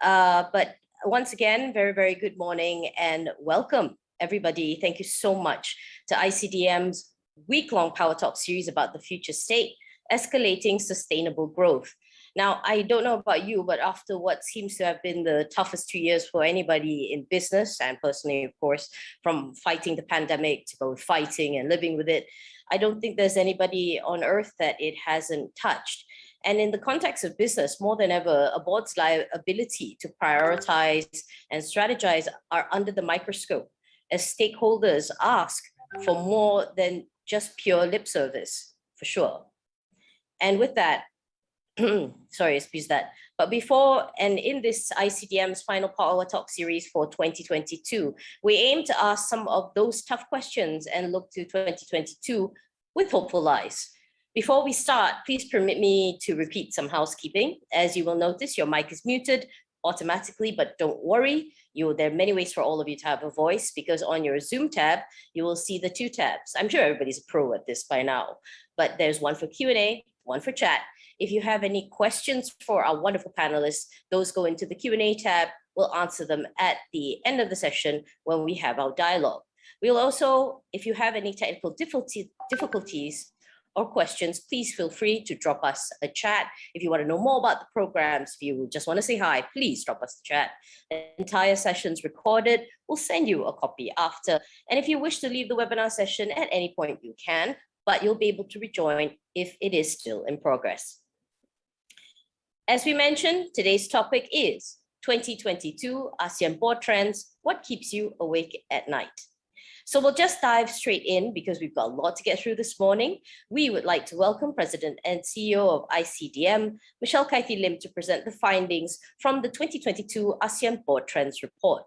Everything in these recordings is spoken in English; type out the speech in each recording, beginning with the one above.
But once again, very, very good morning and welcome, everybody. Thank you so much to ICDM's week-long Power Talk series about the future state, escalating sustainable growth. Now, I don't know about you, but after what seems to have been the toughest 2 years for anybody in business, and personally, of course, from fighting the pandemic to both fighting and living with it, I don't think there's anybody on earth that it hasn't touched. And in the context of business, more than ever, a board's ability to prioritize and strategize are under the microscope as stakeholders ask for more than just pure lip service, for sure. And with that, sorry, excuse that. But before and in this ICDM's final Power Talk series for 2022, we aim to ask some of those tough questions and look to 2022 with hopeful eyes. Before we start, please permit me to repeat some housekeeping. As you will notice, your mic is muted automatically, but don't worry. There are many ways for all of you to have a voice, because on your Zoom tab, you will see the two tabs. I'm sure everybody's a pro at this by now, but there's one for Q&A, one for chat. If you have any questions for our wonderful panelists, those go into the Q&A tab. We'll answer them at the end of the session when we have our dialogue. We'll also, if you have any technical difficulties or questions, please feel free to drop us a chat. If you want to know more about the programs, if you just want to say hi, please drop us a chat. The entire session's recorded. We'll send you a copy after. And if you wish to leave the webinar session at any point, you can, but you'll be able to rejoin if it is still in progress. As we mentioned, today's topic is 2022 ASEAN Board Trends, what keeps you awake at night? So we'll just dive straight in because we've got a lot to get through this morning. We would like to welcome President and CEO of ICDM, Michelle Kaiti Lim, to present the findings from the 2022 ASEAN Board Trends report.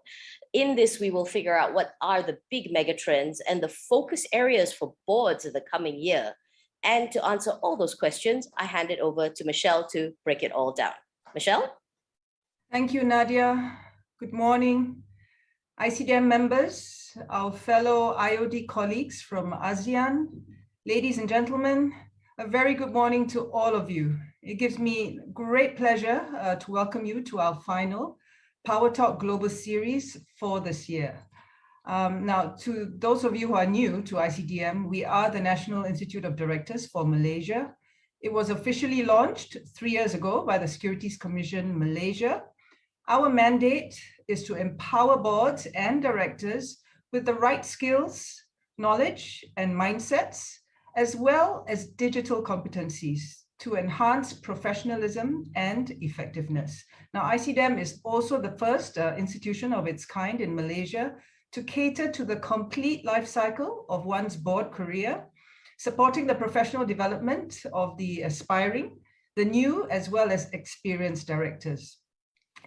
In this, we will figure out what are the big mega trends and the focus areas for boards in the coming year. And to answer all those questions, I hand it over to Michelle to break it all down. Michelle? Thank you, Nadia. Good morning, ICDM members, our fellow IOD colleagues from ASEAN, ladies and gentlemen, a very good morning to all of you. It gives me great pleasure to welcome you to our final Power Talk Global Series for this year. Now, to those of you who are new to ICDM, we are the National Institute of Directors for Malaysia. It was officially launched 3 years ago by the Securities Commission Malaysia. Our mandate is to empower boards and directors with the right skills, knowledge, and mindsets, as well as digital competencies to enhance professionalism and effectiveness. Now, ICDM is also the first institution of its kind in Malaysia to cater to the complete life cycle of one's board career, supporting the professional development of the aspiring, the new, as well as experienced directors.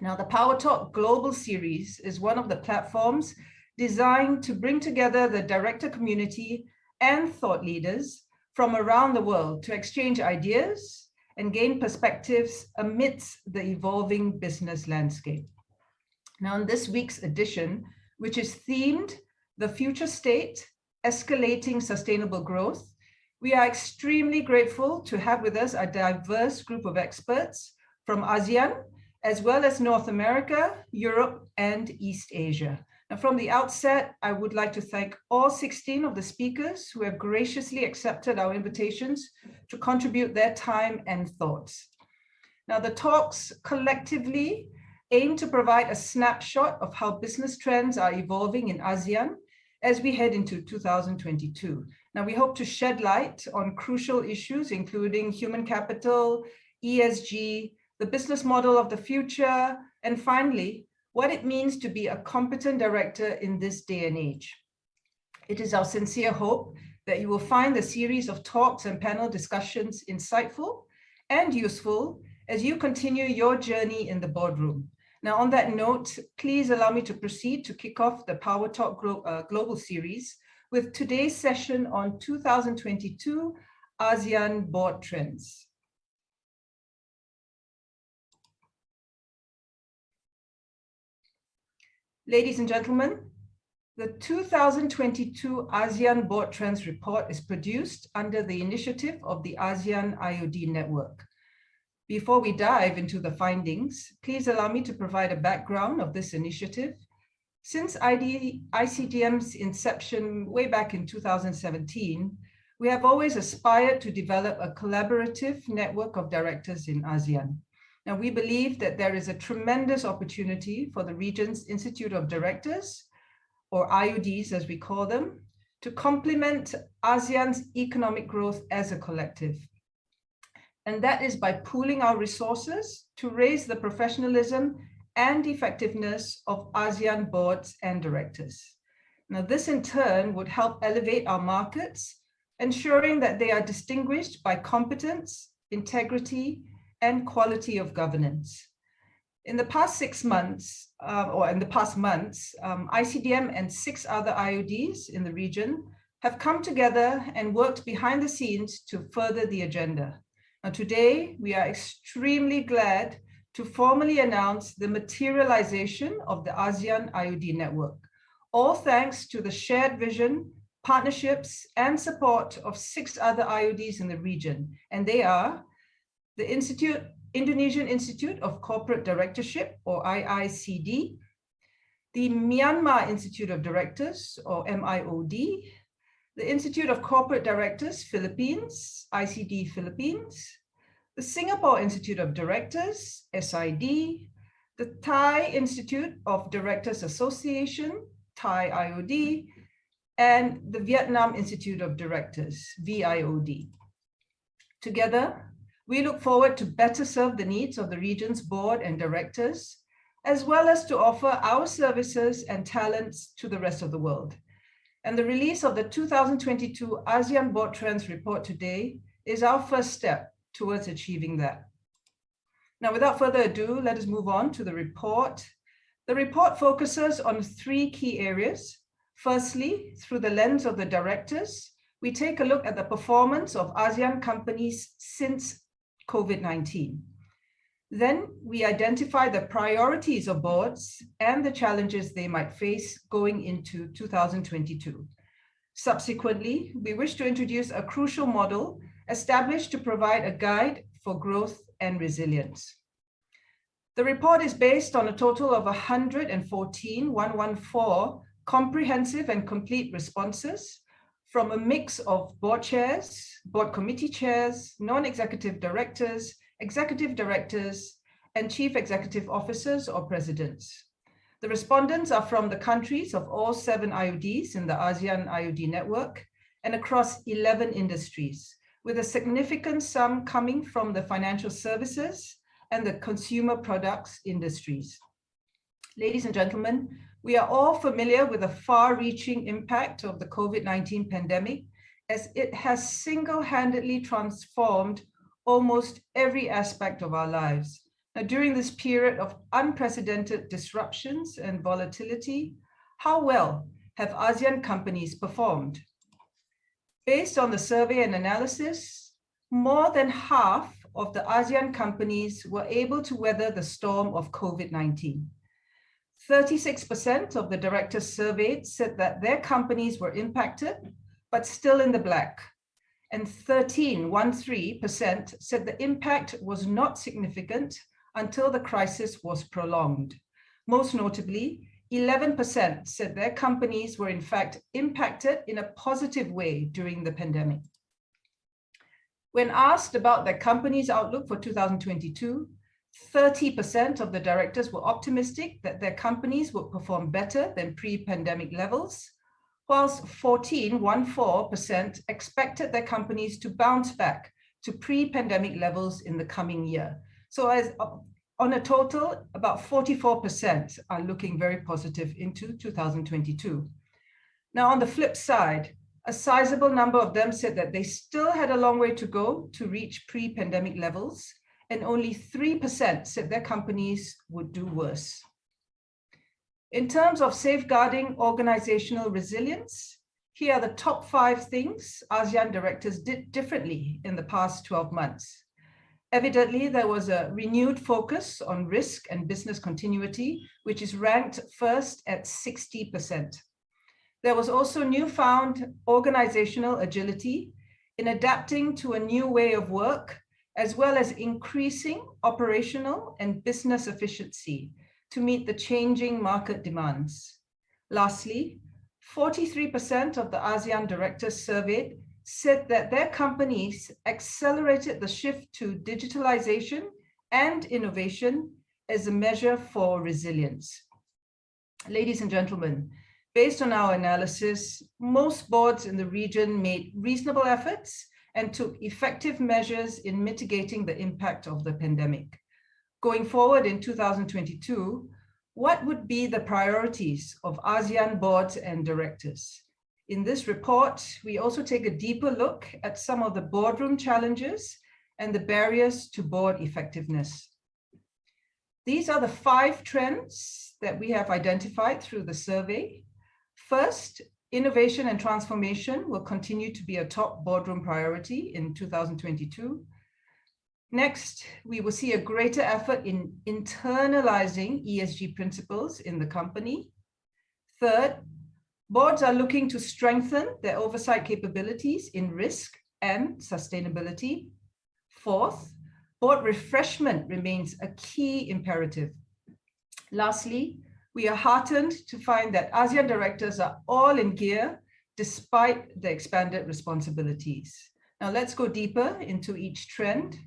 Now, the Power Talk Global Series is one of the platforms designed to bring together the director community and thought leaders from around the world to exchange ideas and gain perspectives amidst the evolving business landscape. Now, in this week's edition, which is themed The Future State, Escalating Sustainable Growth, we are extremely grateful to have with us a diverse group of experts from ASEAN, as well as North America, Europe, and East Asia. Now, from the outset, I would like to thank all 16 of the speakers who have graciously accepted our invitations to contribute their time and thoughts. Now, the talks collectively aim to provide a snapshot of how business trends are evolving in ASEAN as we head into 2022. Now, we hope to shed light on crucial issues, including human capital, ESG, the business model of the future, and finally, what it means to be a competent director in this day and age. It is our sincere hope that you will find the series of talks and panel discussions insightful and useful as you continue your journey in the boardroom. Now, on that note, please allow me to proceed to kick off the Power Talk Global Series with today's session on 2022 ASEAN Board Trends. Ladies and gentlemen, the 2022 ASEAN Board Trends Report is produced under the initiative of the ASEAN IOD Network. Before we dive into the findings, please allow me to provide a background of this initiative. Since ICDM's inception way back in 2017, we have always aspired to develop a collaborative network of directors in ASEAN. Now, we believe that there is a tremendous opportunity for the region's Institute of Directors, or IODs as we call them, to complement ASEAN's economic growth as a collective. And that is by pooling our resources to raise the professionalism and effectiveness of ASEAN boards and directors. Now, this in turn would help elevate our markets, ensuring that they are distinguished by competence, integrity, and quality of governance. In the past 6 months, ICDM and 6 other IODs in the region have come together and worked behind the scenes to further the agenda. Now, today, we are extremely glad to formally announce the materialization of the ASEAN IOD network, all thanks to the shared vision, partnerships, and support of 6 other IODs in the region. And they are the Indonesian Institute of Corporate Directorship, or IICD, the Myanmar Institute of Directors, or MIOD, the Institute of Corporate Directors Philippines, ICD Philippines, the Singapore Institute of Directors, SID, the Thai Institute of Directors Association, Thai IOD, and the Vietnam Institute of Directors, VIOD. Together, we look forward to better serve the needs of the region's board and directors, as well as to offer our services and talents to the rest of the world. And the release of the 2022 ASEAN Board Trends report today is our first step towards achieving that. Now, without further ado, let us move on to the report. The report focuses on 3 key areas. Firstly, through the lens of the directors, we take a look at the performance of ASEAN companies since COVID-19. Then we identify the priorities of boards and the challenges they might face going into 2022. Subsequently, we wish to introduce a crucial model established to provide a guide for growth and resilience. The report is based on a total of 114 comprehensive and complete responses from a mix of board chairs, board committee chairs, non-executive directors, executive directors, and chief executive officers or presidents. The respondents are from the countries of all 7 IODs in the ASEAN IOD network and across 11 industries, with a significant sum coming from the financial services and the consumer products industries. Ladies and gentlemen, we are all familiar with the far-reaching impact of the COVID-19 pandemic, as it has single-handedly transformed almost every aspect of our lives. Now, during this period of unprecedented disruptions and volatility, how well have ASEAN companies performed? Based on the survey and analysis, more than half of the ASEAN companies were able to weather the storm of COVID-19. 36% of the directors surveyed said that their companies were impacted, but still in the black. And 13% said the impact was not significant until the crisis was prolonged. Most notably, 11% said their companies were in fact impacted in a positive way during the pandemic. When asked about their company's outlook for 2022, 30% of the directors were optimistic that their companies would perform better than pre-pandemic levels, whilst 14% expected their companies to bounce back to pre-pandemic levels in the coming year. So on a total, about 44% are looking very positive into 2022. Now, on the flip side, a sizable number of them said that they still had a long way to go to reach pre-pandemic levels, and only 3% said their companies would do worse. In terms of safeguarding organizational resilience, here are the top 5 things ASEAN directors did differently in the past 12 months. Evidently, there was a renewed focus on risk and business continuity, which is ranked first at 60%. There was also newfound organizational agility in adapting to a new way of work as well as increasing operational and business efficiency to meet the changing market demands. Lastly, 43% of the ASEAN directors surveyed said that their companies accelerated the shift to digitalization and innovation as a measure for resilience. Ladies and gentlemen, based on our analysis, most boards in the region made reasonable efforts and took effective measures in mitigating the impact of the pandemic. Going forward in 2022, what would be the priorities of ASEAN boards and directors? In this report, we also take a deeper look at some of the boardroom challenges and the barriers to board effectiveness. These are the 5 trends that we have identified through the survey. First, innovation and transformation will continue to be a top boardroom priority in 2022. Next, we will see a greater effort in internalizing ESG principles in the company. Third, boards are looking to strengthen their oversight capabilities in risk and sustainability. Fourth, board refreshment remains a key imperative. Lastly, we are heartened to find that ASEAN directors are all in gear despite the expanded responsibilities. Now let's go deeper into each trend.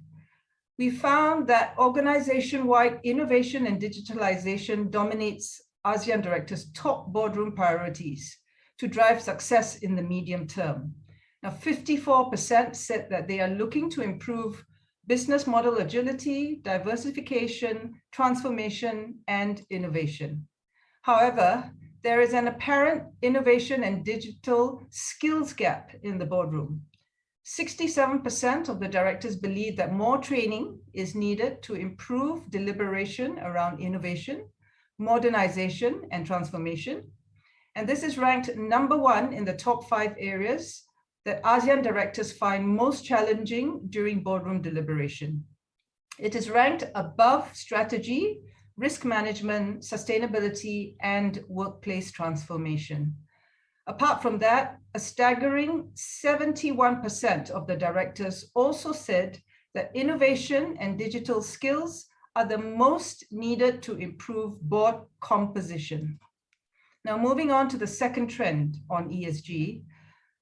We found that organization-wide innovation and digitalization dominates ASEAN directors' top boardroom priorities to drive success in the medium term. Now, 54% said that they are looking to improve business model agility, diversification, transformation, and innovation. However, there is an apparent innovation and digital skills gap in the boardroom. 67% of the directors believe that more training is needed to improve deliberation around innovation, modernization, and transformation. And this is ranked number 1 in the top 5 areas that ASEAN directors find most challenging during boardroom deliberation. It is ranked above strategy, risk management, sustainability, and workplace transformation. Apart from that, a staggering 71% of the directors also said that innovation and digital skills are the most needed to improve board composition. Now, moving on to the second trend on ESG,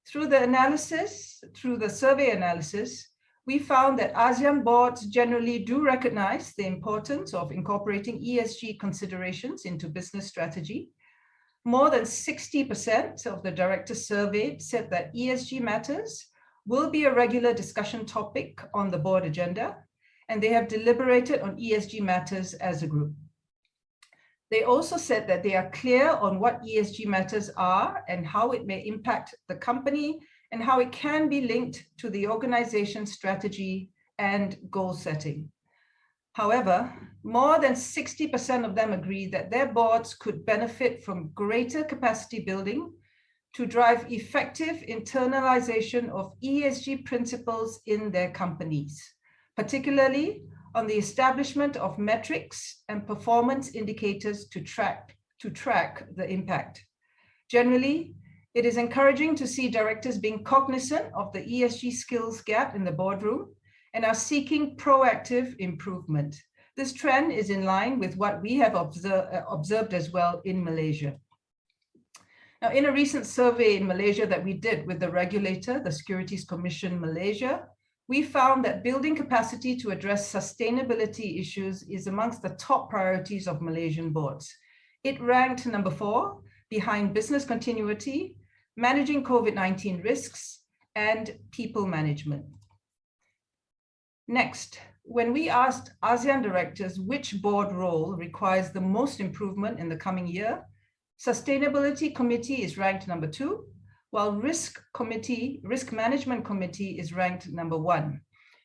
through the survey analysis, we found that ASEAN boards generally do recognize the importance of incorporating ESG considerations into business strategy. More than 60% of the directors surveyed said that ESG matters will be a regular discussion topic on the board agenda, and they have deliberated on ESG matters as a group. They also said that they are clear on what ESG matters are and how it may impact the company and how it can be linked to the organization's strategy and goal setting. However, more than 60% of them agree that their boards could benefit from greater capacity building to drive effective internalization of ESG principles in their companies, particularly on the establishment of metrics and performance indicators to track the impact. Generally, it is encouraging to see directors being cognizant of the ESG skills gap in the boardroom and are seeking proactive improvement. This trend is in line with what we have observed as well in Malaysia. Now, in a recent survey in Malaysia that we did with the regulator, the Securities Commission Malaysia, we found that building capacity to address sustainability issues is amongst the top priorities of Malaysian boards. It ranked number 4 behind business continuity, managing COVID-19 risks, and people management. Next, when we asked ASEAN directors which board role requires the most improvement in the coming year, Sustainability Committee is ranked number 2, while Risk Management Committee is ranked number 1.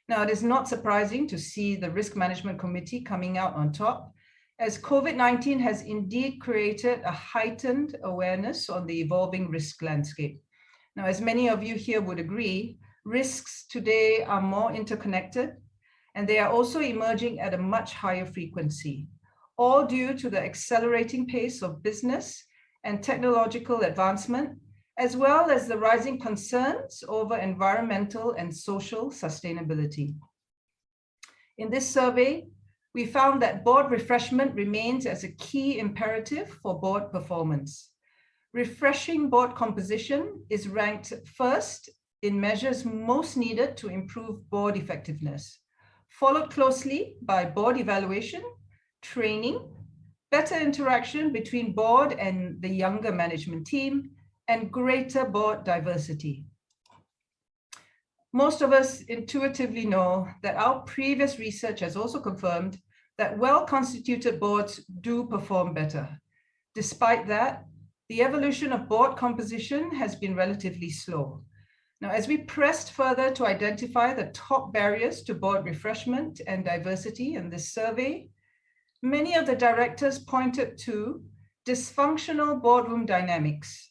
Now, it is not surprising to see the Risk Management Committee coming out on top, as COVID-19 has indeed created a heightened awareness on the evolving risk landscape. Now, as many of you here would agree, risks today are more interconnected, and they are also emerging at a much higher frequency, all due to the accelerating pace of business and technological advancement, as well as the rising concerns over environmental and social sustainability. In this survey, we found that board refreshment remains as a key imperative for board performance. Refreshing board composition is ranked first in measures most needed to improve board effectiveness, followed closely by board evaluation, training, better interaction between board and the younger management team, and greater board diversity. Most of us intuitively know that our previous research has also confirmed that well-constituted boards do perform better. Despite that, the evolution of board composition has been relatively slow. Now, as we pressed further to identify the top barriers to board refreshment and diversity in this survey, many of the directors pointed to dysfunctional boardroom dynamics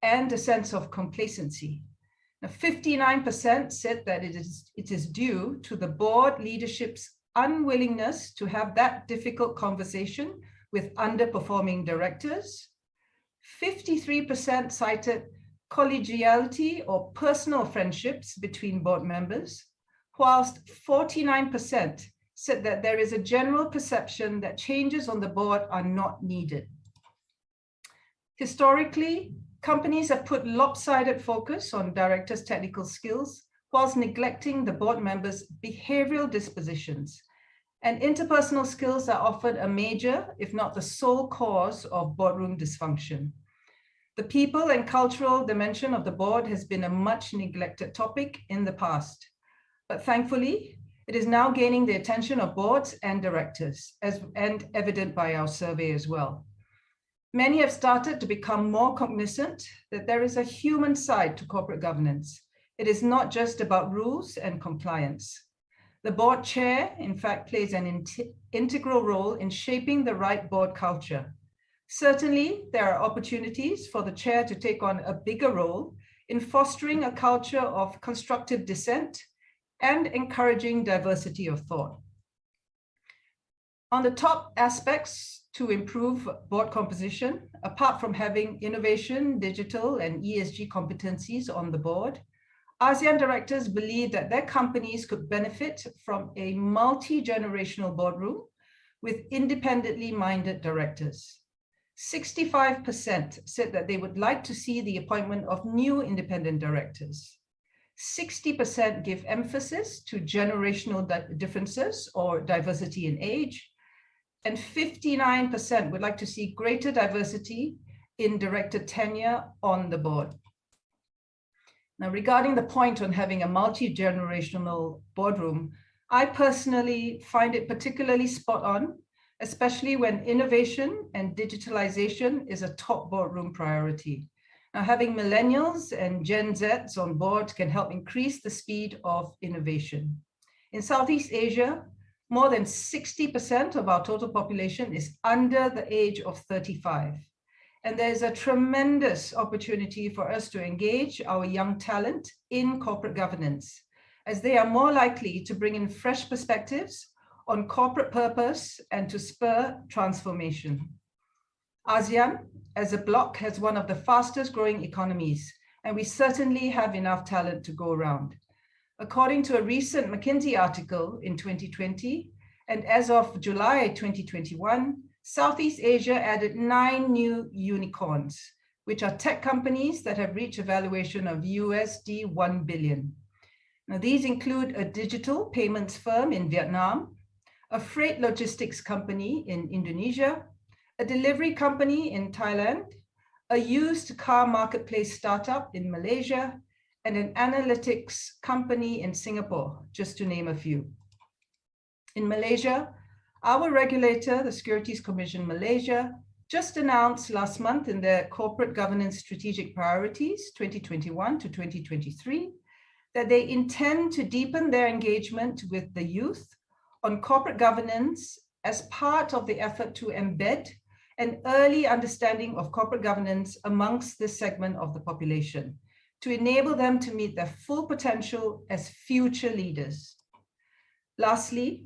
and a sense of complacency. Now, 59% said that it is due to the board leadership's unwillingness to have that difficult conversation with underperforming directors. 53% cited collegiality or personal friendships between board members, whilst 49% said that there is a general perception that changes on the board are not needed. Historically, companies have put lopsided focus on directors' technical skills whilst neglecting the board members' behavioral dispositions. And interpersonal skills are often a major, if not the sole cause of boardroom dysfunction. The people and cultural dimension of the board has been a much neglected topic in the past. But thankfully, it is now gaining the attention of boards and directors, and evident by our survey as well. Many have started to become more cognizant that there is a human side to corporate governance. It is not just about rules and compliance. The board chair, in fact, plays an integral role in shaping the right board culture. Certainly, there are opportunities for the chair to take on a bigger role in fostering a culture of constructive dissent and encouraging diversity of thought. On the top aspects to improve board composition, apart from having innovation, digital, and ESG competencies on the board, ASEAN directors believe that their companies could benefit from a multi-generational boardroom with independently minded directors. 65% said that they would like to see the appointment of new independent directors. 60% give emphasis to generational differences or diversity in age, and 59% would like to see greater diversity in director tenure on the board. Now, regarding the point on having a multi-generational boardroom, I personally find it particularly spot on, especially when innovation and digitalization is a top boardroom priority. Now, having millennials and Gen Zs on board can help increase the speed of innovation. In Southeast Asia, more than 60% of our total population is under the age of 35. And there's a tremendous opportunity for us to engage our young talent in corporate governance, as they are more likely to bring in fresh perspectives on corporate purpose and to spur transformation. ASEAN, as a bloc, has one of the fastest growing economies, and we certainly have enough talent to go around. According to a recent McKinsey article in 2020, and as of July 2021, Southeast Asia added 9 new unicorns, which are tech companies that have reached a valuation of USD 1 billion. Now, these include a digital payments firm in Vietnam, a freight logistics company in Indonesia, a delivery company in Thailand, a used car marketplace startup in Malaysia, and an analytics company in Singapore, just to name a few. In Malaysia, our regulator, the Securities Commission Malaysia, just announced last month in their Corporate Governance Strategic Priorities 2021 to 2023 that they intend to deepen their engagement with the youth on corporate governance as part of the effort to embed an early understanding of corporate governance amongst this segment of the population, to enable them to meet their full potential as future leaders. Lastly,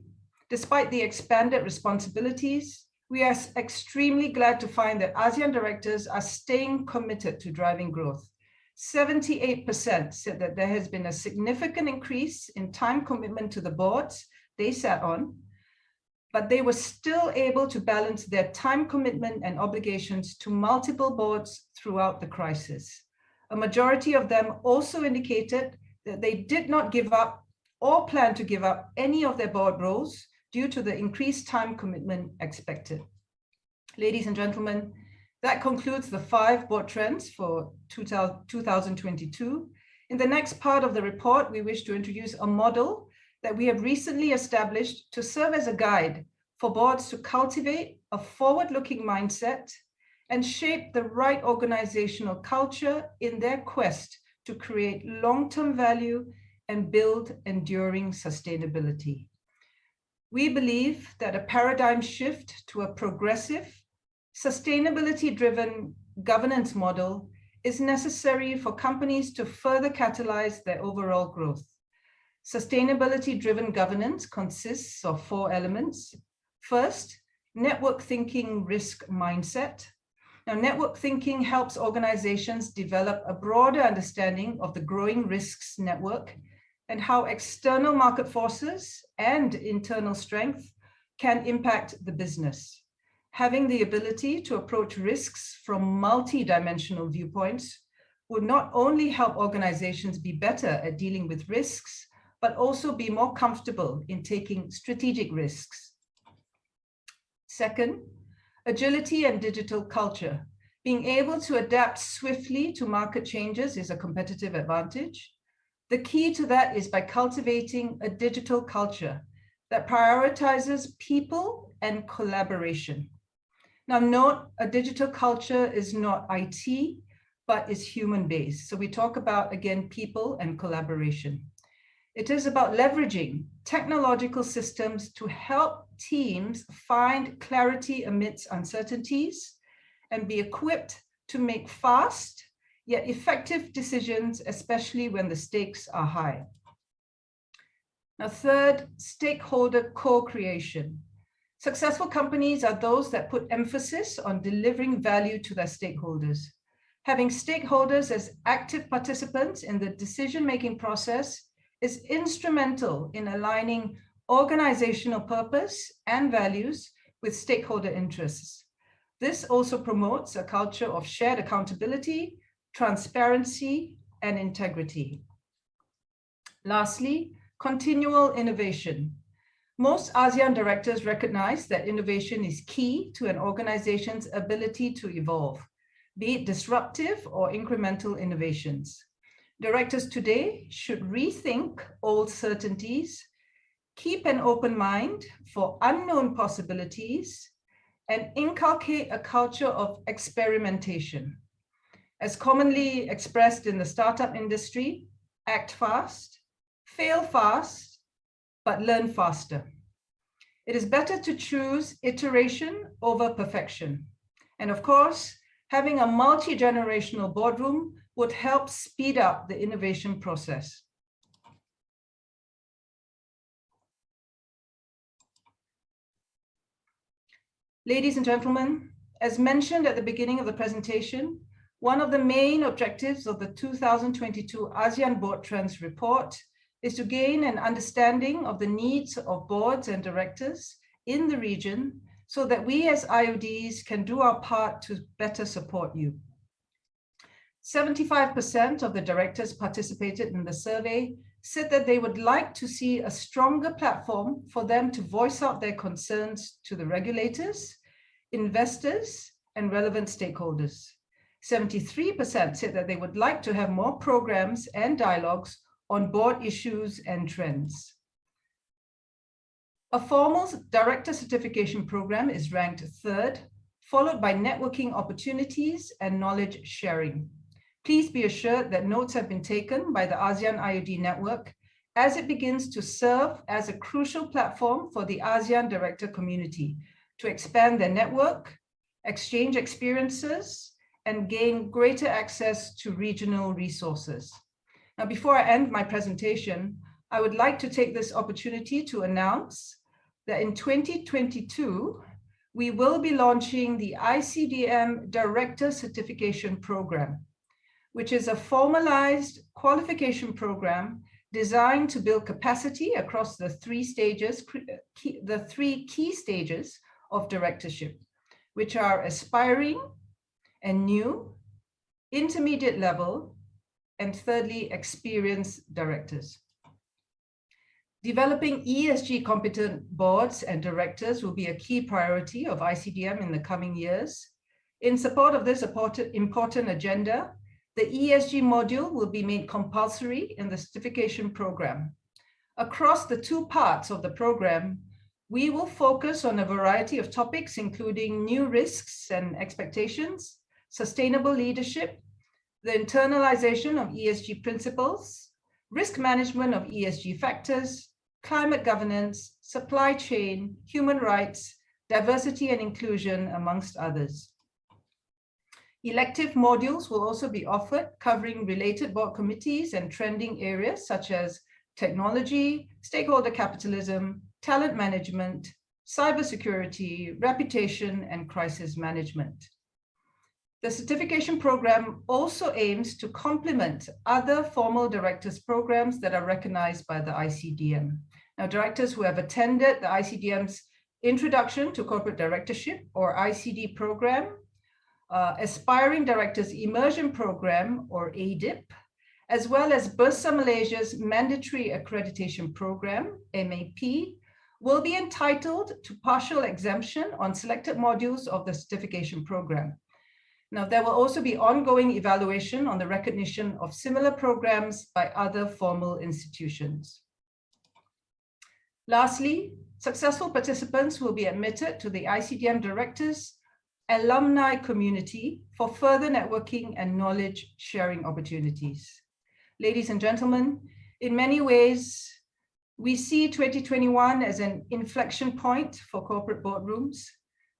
despite the expanded responsibilities, we are extremely glad to find that ASEAN directors are staying committed to driving growth. 78% said that there has been a significant increase in time commitment to the boards they sat on, but they were still able to balance their time commitment and obligations to multiple boards throughout the crisis. A majority of them also indicated that they did not give up or plan to give up any of their board roles due to the increased time commitment expected. Ladies and gentlemen, that concludes the 5 board trends for 2022. In the next part of the report, we wish to introduce a model that we have recently established to serve as a guide for boards to cultivate a forward-looking mindset and shape the right organizational culture in their quest to create long-term value and build enduring sustainability. We believe that a paradigm shift to a progressive, sustainability-driven governance model is necessary for companies to further catalyze their overall growth. Sustainability-driven governance consists of 4 elements. First, network thinking risk mindset. Now, network thinking helps organizations develop a broader understanding of the growing risks network and how external market forces and internal strength can impact the business. Having the ability to approach risks from multi-dimensional viewpoints would not only help organizations be better at dealing with risks, but also be more comfortable in taking strategic risks. Second, agility and digital culture. Being able to adapt swiftly to market changes is a competitive advantage. The key to that is by cultivating a digital culture that prioritizes people and collaboration. Now note, a digital culture is not IT, but is human-based. So we talk about, again, people and collaboration. It is about leveraging technological systems to help teams find clarity amidst uncertainties and be equipped to make fast yet effective decisions, especially when the stakes are high. Now, third, stakeholder co-creation. Successful companies are those that put emphasis on delivering value to their stakeholders. Having stakeholders as active participants in the decision-making process is instrumental in aligning organizational purpose and values with stakeholder interests. This also promotes a culture of shared accountability, transparency, and integrity. Lastly, continual innovation. Most ASEAN directors recognize that innovation is key to an organization's ability to evolve, be it disruptive or incremental innovations. Directors today should rethink old certainties, keep an open mind for unknown possibilities, and inculcate a culture of experimentation. As commonly expressed in the startup industry, act fast, fail fast, but learn faster. It is better to choose iteration over perfection. And of course, having a multi-generational boardroom would help speed up the innovation process. Ladies and gentlemen, as mentioned at the beginning of the presentation, one of the main objectives of the 2022 ASEAN Board Trends report is to gain an understanding of the needs of boards and directors in the region so that we as IODs can do our part to better support you. 75% of the directors participated in the survey said that they would like to see a stronger platform for them to voice out their concerns to the regulators, investors, and relevant stakeholders. 73% said that they would like to have more programs and dialogues on board issues and trends. A formal director certification program is ranked 3rd, followed by networking opportunities and knowledge sharing. Please be assured that notes have been taken by the ASEAN IOD network as it begins to serve as a crucial platform for the ASEAN director community to expand their network, exchange experiences, and gain greater access to regional resources. Now, before I end my presentation, I would like to take this opportunity to announce that in 2022, we will be launching the ICDM Director Certification Program, which is a formalized qualification program designed to build capacity across the three key stages of directorship, which are aspiring and new, intermediate level, and thirdly, experienced directors. Developing ESG competent boards and directors will be a key priority of ICDM in the coming years. In support of this important agenda, the ESG module will be made compulsory in the certification program. Across the two parts of the program, we will focus on a variety of topics, including new risks and expectations, sustainable leadership, the internalization of ESG principles, risk management of ESG factors, climate governance, supply chain, human rights, diversity and inclusion, amongst others. Elective modules will also be offered, covering related board committees and trending areas such as technology, stakeholder capitalism, talent management, cybersecurity, reputation, and crisis management. The certification program also aims to complement other formal directors programs that are recognized by the ICDM. Now, directors who have attended the ICDM's Introduction to Corporate Directorship, or ICD program, Aspiring Directors Immersion Program, or ADIP, as well as Bursa Malaysia's Mandatory Accreditation Program, MAP, will be entitled to partial exemption on selected modules of the certification program. Now, there will also be ongoing evaluation on the recognition of similar programs by other formal institutions. Lastly, successful participants will be admitted to the ICDM Directors alumni community for further networking and knowledge sharing opportunities. Ladies and gentlemen, in many ways, we see 2021 as an inflection point for corporate boardrooms,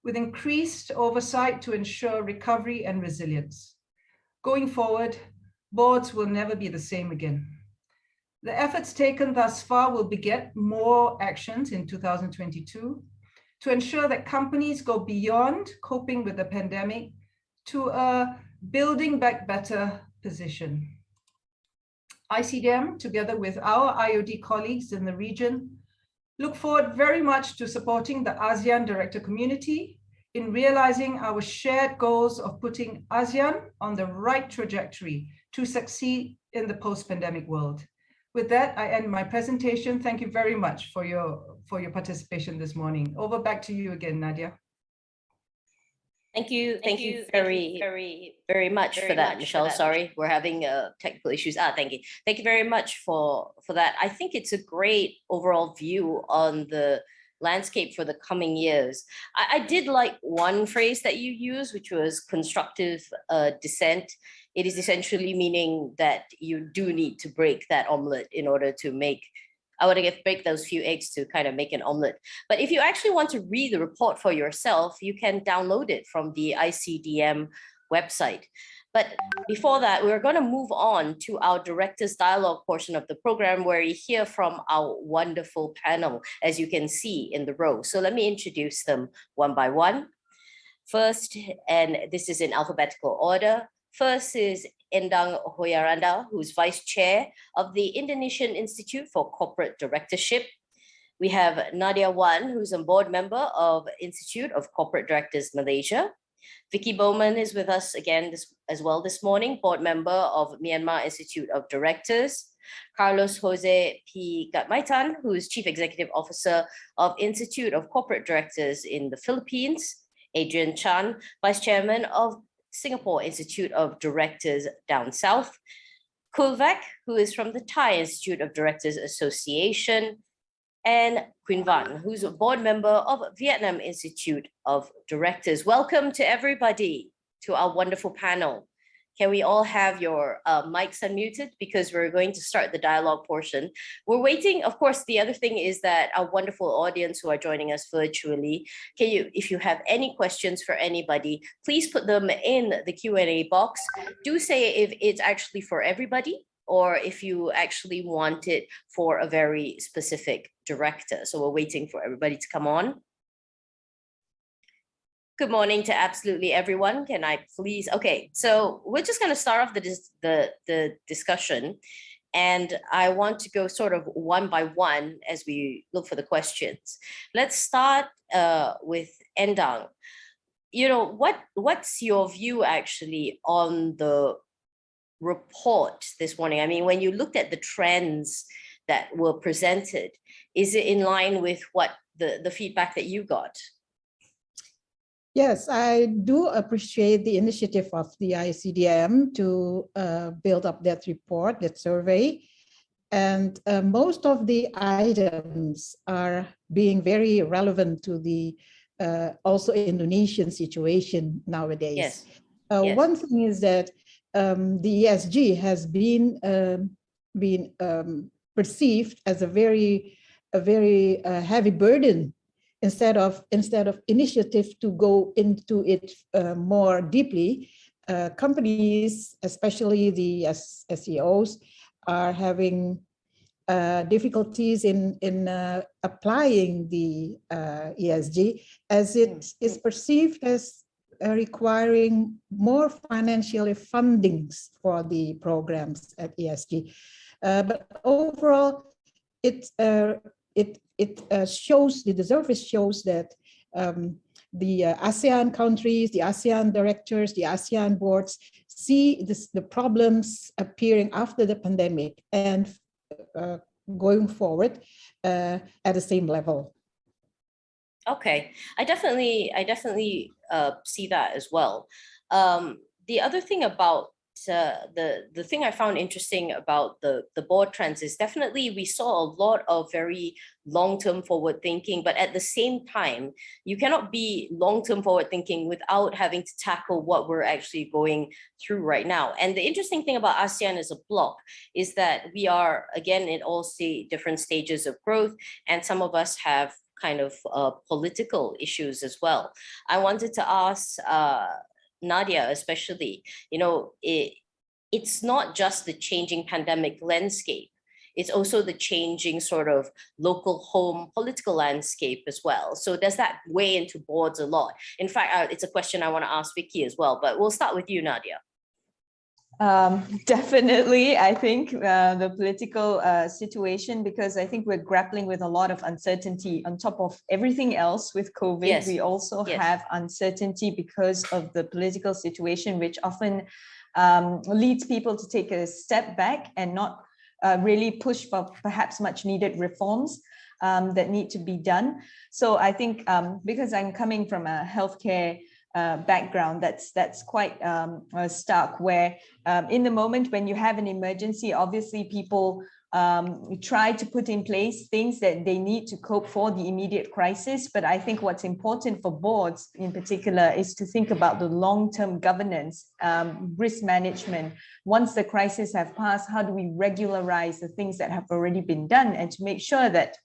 with increased oversight to ensure recovery and resilience. Going forward, boards will never be the same again. The efforts taken thus far will beget more actions in 2022 to ensure that companies go beyond coping with the pandemic to a building back better position. ICDM, together with our IOD colleagues in the region, look forward very much to supporting the ASEAN director community in realizing our shared goals of putting ASEAN on the right trajectory to succeed in the post-pandemic world. With that, I end my presentation. Thank you very much for your participation this morning. Over back to you again, Nadia. Thank you very much for that, Michelle. Sorry, we're having technical issues. Thank you very much for that. I think it's a great overall view on the landscape for the coming years. I did like one phrase that you used, which was constructive dissent. It is essentially meaning that you do need to break that omelet in order to make, break those few eggs to kind of make an omelet. But if you actually want to read the report for yourself, you can download it from the ICDM website. But before that, we're going to move on to our Directors Dialogue portion of the program, where you hear from our wonderful panel, as you can see in the row. So let me introduce them one by one. First, and this is in alphabetical order, first is Endang Hoyaranda, who's Vice Chair of the Indonesian Institute for Corporate Directorship. We have Nadia Wan, who's a board member of Institute of Corporate Directors Malaysia. Vicky Bowman is with us again as well this morning, board member of Myanmar Institute of Directors. Carlos Jose P. Gatmaitan, who is Chief Executive Officer of Institute of Corporate Directors in the Philippines. Adrian Chan, Vice Chairman of Singapore Institute of Directors down south. Kulvak, who is from the Thai Institute of Directors Association. And Quinn Van, who's a board member of Vietnam Institute of Directors. Welcome to everybody to our wonderful panel. Can we all have your mics unmuted, because we're going to start the dialogue portion. We're waiting. Of course, the other thing is that our wonderful audience who are joining us virtually, if you have any questions for anybody, please put them in the Q&A box. Do say if it's actually for everybody, or if you actually want it for a very specific director. So we're waiting for everybody to come on. Good morning to absolutely everyone. Can I please? Okay, so we're just going to start off the discussion. And I want to go sort of one by one as we look for the questions. Let's start with Endang. What's your view actually on the report this morning? I mean, when you looked at the trends that were presented, is it in line with what the feedback that you got? Yes, I do appreciate the initiative of the ICDM to build up that report, that survey. And most of the items are being very relevant to the also Indonesian situation nowadays. Yes. One thing is that the ESG has been perceived as a very heavy burden instead of initiative to go into it more deeply. Companies, especially the SEOs, are having difficulties in applying the ESG, as it is perceived as requiring more financial fundings for the programs at ESG. But overall, it shows, the survey shows that the ASEAN countries, the ASEAN directors, the ASEAN boards see the problems appearing after the pandemic and going forward at the same level. Okay, I definitely see that as well. The other thing about the thing I found interesting about the board trends is definitely we saw a lot of very long-term forward thinking, but at the same time, you cannot be long-term forward thinking without having to tackle what we're actually going through right now. And the interesting thing about ASEAN as a bloc is that we are, again, in all different stages of growth, and some of us have kind of political issues as well. I wanted to ask Nadia, especially, it's not just the changing pandemic landscape, it's also the changing sort of local home political landscape as well. So does that weigh into boards a lot? In fact, it's a question I want to ask Vicky as well, but we'll start with you, Nadia. Definitely, I think the political situation, because I think we're grappling with a lot of uncertainty on top of everything else with COVID. Yes. We also have uncertainty because of the political situation, which often leads people to take a step back and not really push for perhaps much needed reforms that need to be done. So I think because I'm coming from a healthcare background, that's quite stark, where in the moment when you have an emergency, obviously people try to put in place things that they need to cope for the immediate crisis. But I think what's important for boards in particular is to think about the long-term governance, risk management. Once the crisis have passed, how do we regularize the things that have already been done, and to make sure that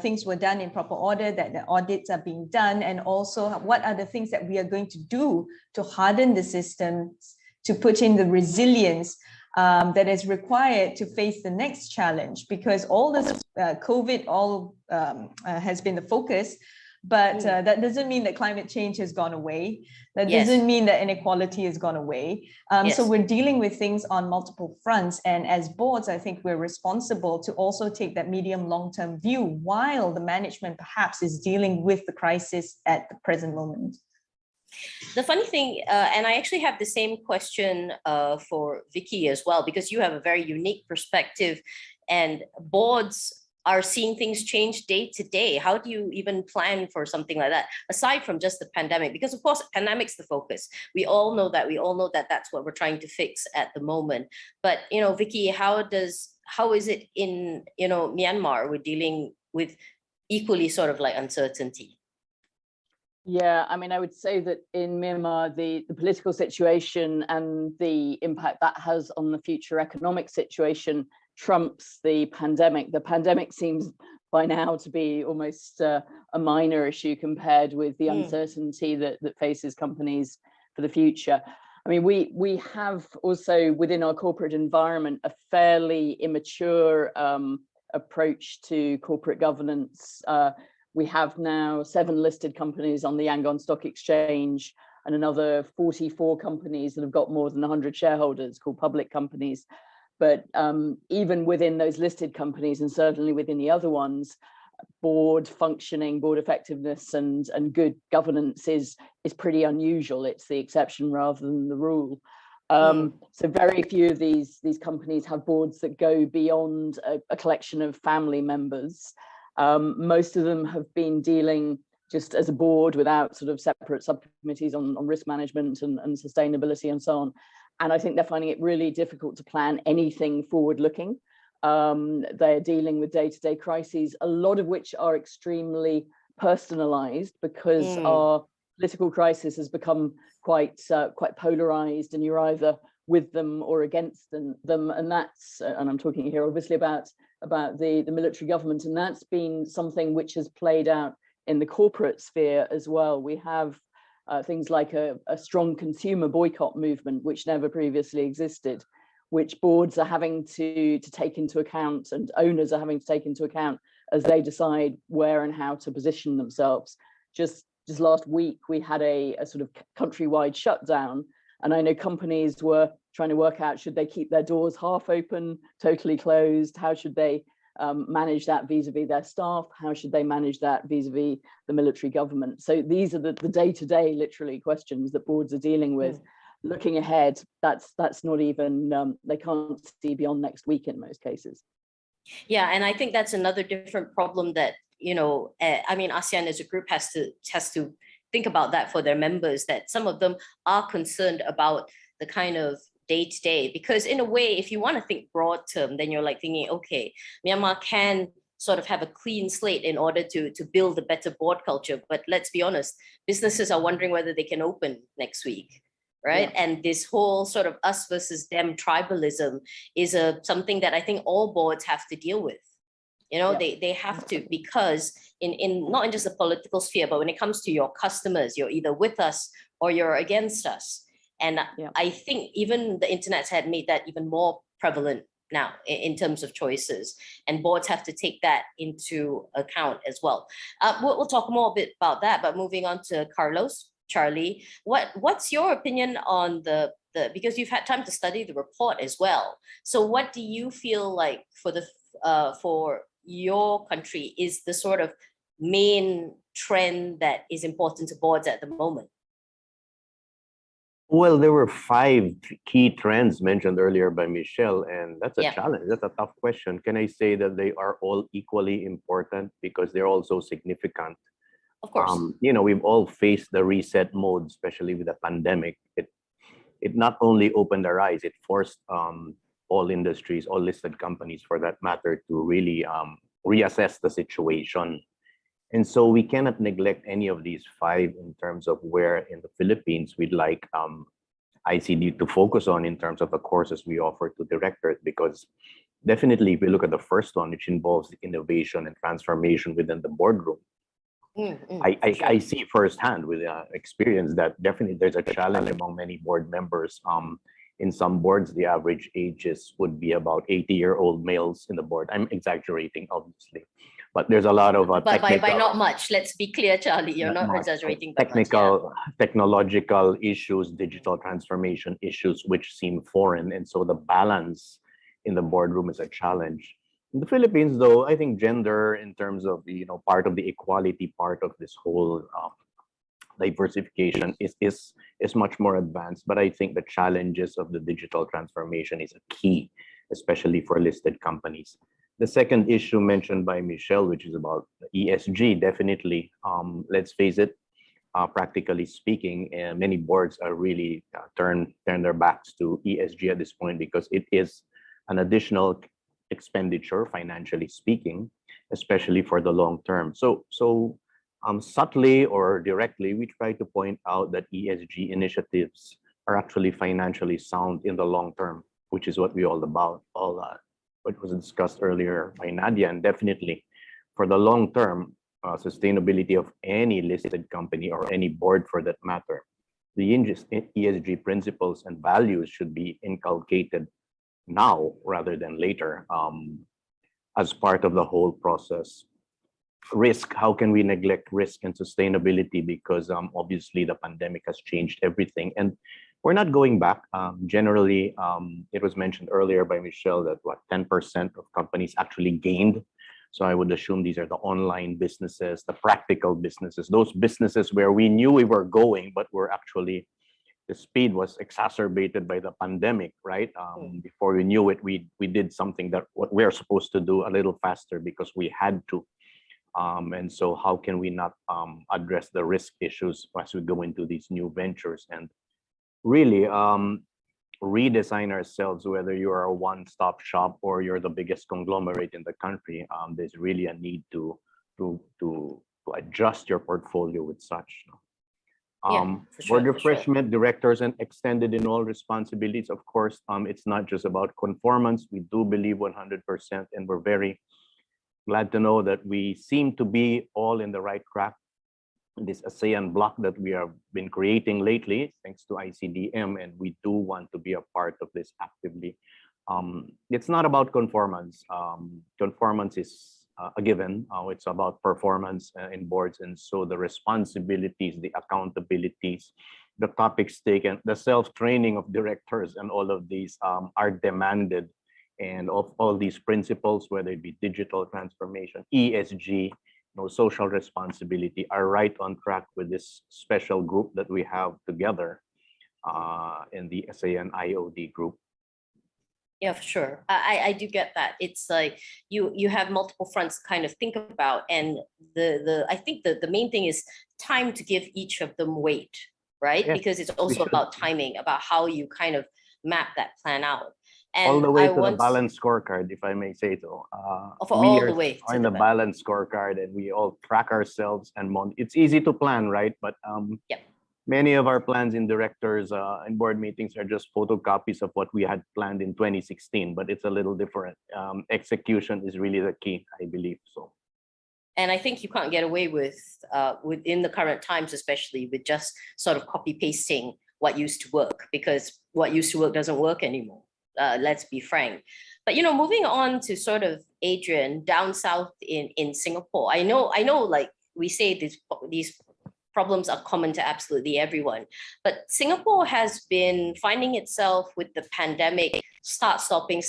things were done in proper order, that the audits are being done, and also what are the things that we are going to do to harden the systems, to put in the resilience that is required to face the next challenge. Because all this COVID has been the focus, but that doesn't mean that climate change has gone away. That doesn't mean that inequality has gone away. So we're dealing with things on multiple fronts. And as boards, I think we're responsible to also take that medium long-term view while the management perhaps is dealing with the crisis at the present moment. The funny thing, and I actually have the same question for Vicky as well, because you have a very unique perspective, and boards are seeing things change day to day. How do you even plan for something like that, aside from just the pandemic? Because of course, pandemic's the focus. We all know that. We all know that that's what we're trying to fix at the moment. But Vicky, how is it in Myanmar? We're dealing with equally sort of like uncertainty. Yeah, I mean, I would say that in Myanmar, the political situation and the impact that has on the future economic situation trumps the pandemic. The pandemic seems by now to be almost a minor issue compared with the uncertainty that faces companies for the future. I mean, we have also within our corporate environment a fairly immature approach to corporate governance. We have now 7 listed companies on the Yangon Stock Exchange. and another 44 companies that have got more than 100 shareholders called public companies. But even within those listed companies, and certainly within the other ones, board functioning, board effectiveness and good governance is pretty unusual. It's the exception rather than the rule. So very few of these companies have boards that go beyond a collection of family members. Most of them have been dealing just as a board without sort of separate subcommittees on risk management and sustainability and so on. And I think they're finding it really difficult to plan anything forward-looking. They're dealing with day-to-day crises, a lot of which are extremely personalized because our political crisis has become quite polarized, and you're either with them or against them. And that's, and I'm talking here obviously about the military government, and that's been something which has played out in the corporate sphere as well. We have things like a strong consumer boycott movement, which never previously existed, which boards are having to take into account, and owners are having to take into account as they decide where and how to position themselves. Just last week, we had a sort of countrywide shutdown, and I know companies were trying to work out, should they keep their doors half open, totally closed? How should they manage that vis-a-vis their staff? How should they manage that vis-a-vis the military government? So these are the day-to-day literally questions that boards are dealing with. Looking ahead, that's not even, they can't see beyond next week in most cases. Yeah, and I think that's another different problem that, you know, I mean, ASEAN as a group has to think about that for their members, that some of them are concerned about the kind of day-to-day, because in a way, if you want to think broad term, then you're like thinking, okay, Myanmar can sort of have a clean slate in order to build a better board culture. But let's be honest, businesses are wondering whether they can open next week, right? Yeah. And this whole sort of us versus them tribalism is something that I think all boards have to deal with. You know, yeah. they have to, because in not in just the political sphere, but when it comes to your customers, you're either with us or you're against us. And yeah. I think even the internet had made that even more prevalent now in terms of choices, and boards have to take that into account as well. We'll talk more a bit about that, but moving on to Carlos, Charlie, what's your opinion on the because you've had time to study the report as well. So what do you feel like for your country is the sort of main trend that is important to boards at the moment? Well, there were 5 key trends mentioned earlier by Michelle, and that's a challenge. That's a tough question. Can I say that they are all equally important because they're also significant? Of course. You know, we've all faced the reset mode, especially with the pandemic. It not only opened our eyes, it forced all industries, all listed companies for that matter, to really reassess the situation. And so we cannot neglect any of these 5 in terms of where in the Philippines we'd like ICD to focus on in terms of the courses we offer to directors, because definitely if we look at the first one, which involves innovation and transformation within the boardroom, I see firsthand with experience that definitely there's a challenge among many board members. In some boards, the average ages would be about 80-year-old males in the board. I'm exaggerating, obviously, but there's a lot of but by not much. Let's be clear, Charlie, you're not exaggerating. Technological issues, digital transformation issues, which seem foreign, and so the balance in the boardroom is a challenge. In the Philippines, though, I think gender, in terms of part of the equality part of this whole diversification, is much more advanced. But I think the challenges of the digital transformation is a key, especially for listed companies. The second issue mentioned by Michelle, which is about ESG, definitely, let's face it, practically speaking, many boards are really turn their backs to ESG at this point, because it is an additional expenditure, financially speaking, especially for the long term. So subtly or directly, we try to point out that ESG initiatives are actually financially sound in the long term, which is what we all about, what was discussed earlier by Nadia. And definitely for the long term sustainability of any listed company or any board for that matter, the ESG principles and values should be inculcated now rather than later as part of the whole process. risk. How can we neglect risk and sustainability? Because obviously the pandemic has changed everything, and we're not going back. Generally, it was mentioned earlier by Michelle that 10% of companies actually gained. So I would assume these are the online businesses, the practical businesses, those businesses where we knew we were going, but we're actually, the speed was exacerbated by the pandemic, right? Before we knew it, we did something that what we're supposed to do a little faster because we had to. And so how can we not address the risk issues as we go into these new ventures and really redesign ourselves, whether you are a one-stop shop or you're the biggest conglomerate in the country. There's really a need to adjust your portfolio with such. Board refreshment, directors, and extended in all responsibilities. Of course, it's not just about conformance. We do believe 100%, and we're very glad to know that we seem to be all in the right track. This ASEAN block that we have been creating lately, thanks to ICDM, and we do want to be a part of this actively. It's not about conformance. Conformance is a given. It's about performance in boards, and so the responsibilities, the accountabilities, the topics taken, the self-training of directors, and all of these are demanded. And of all these principles, whether it be digital transformation, ESG, social responsibility, are right on track with this special group that we have together in the ASEAN IOD group. Yeah, for sure. I do get that. It's like you have multiple fronts to kind of think about, and I think the main thing is time to give each of them weight, right? Yes, because it's also about timing, about how you kind of map that plan out. And all the way to the balanced scorecard, if I may say so. All the way to the balanced scorecard, and we all track ourselves and it's easy to plan, right? But many of our plans in directors and board meetings are just photocopies of what we had planned in 2016, but it's a little different. Execution is really the key, I believe so. And I think you can't get away with within the current times, especially with just sort of copy pasting what used to work, because what used to work doesn't work anymore. Let's be frank. But moving on to sort of Adrian, down south in Singapore. I know like we say these problems are common to absolutely everyone, but Singapore has been finding itself with the pandemic, start stopping.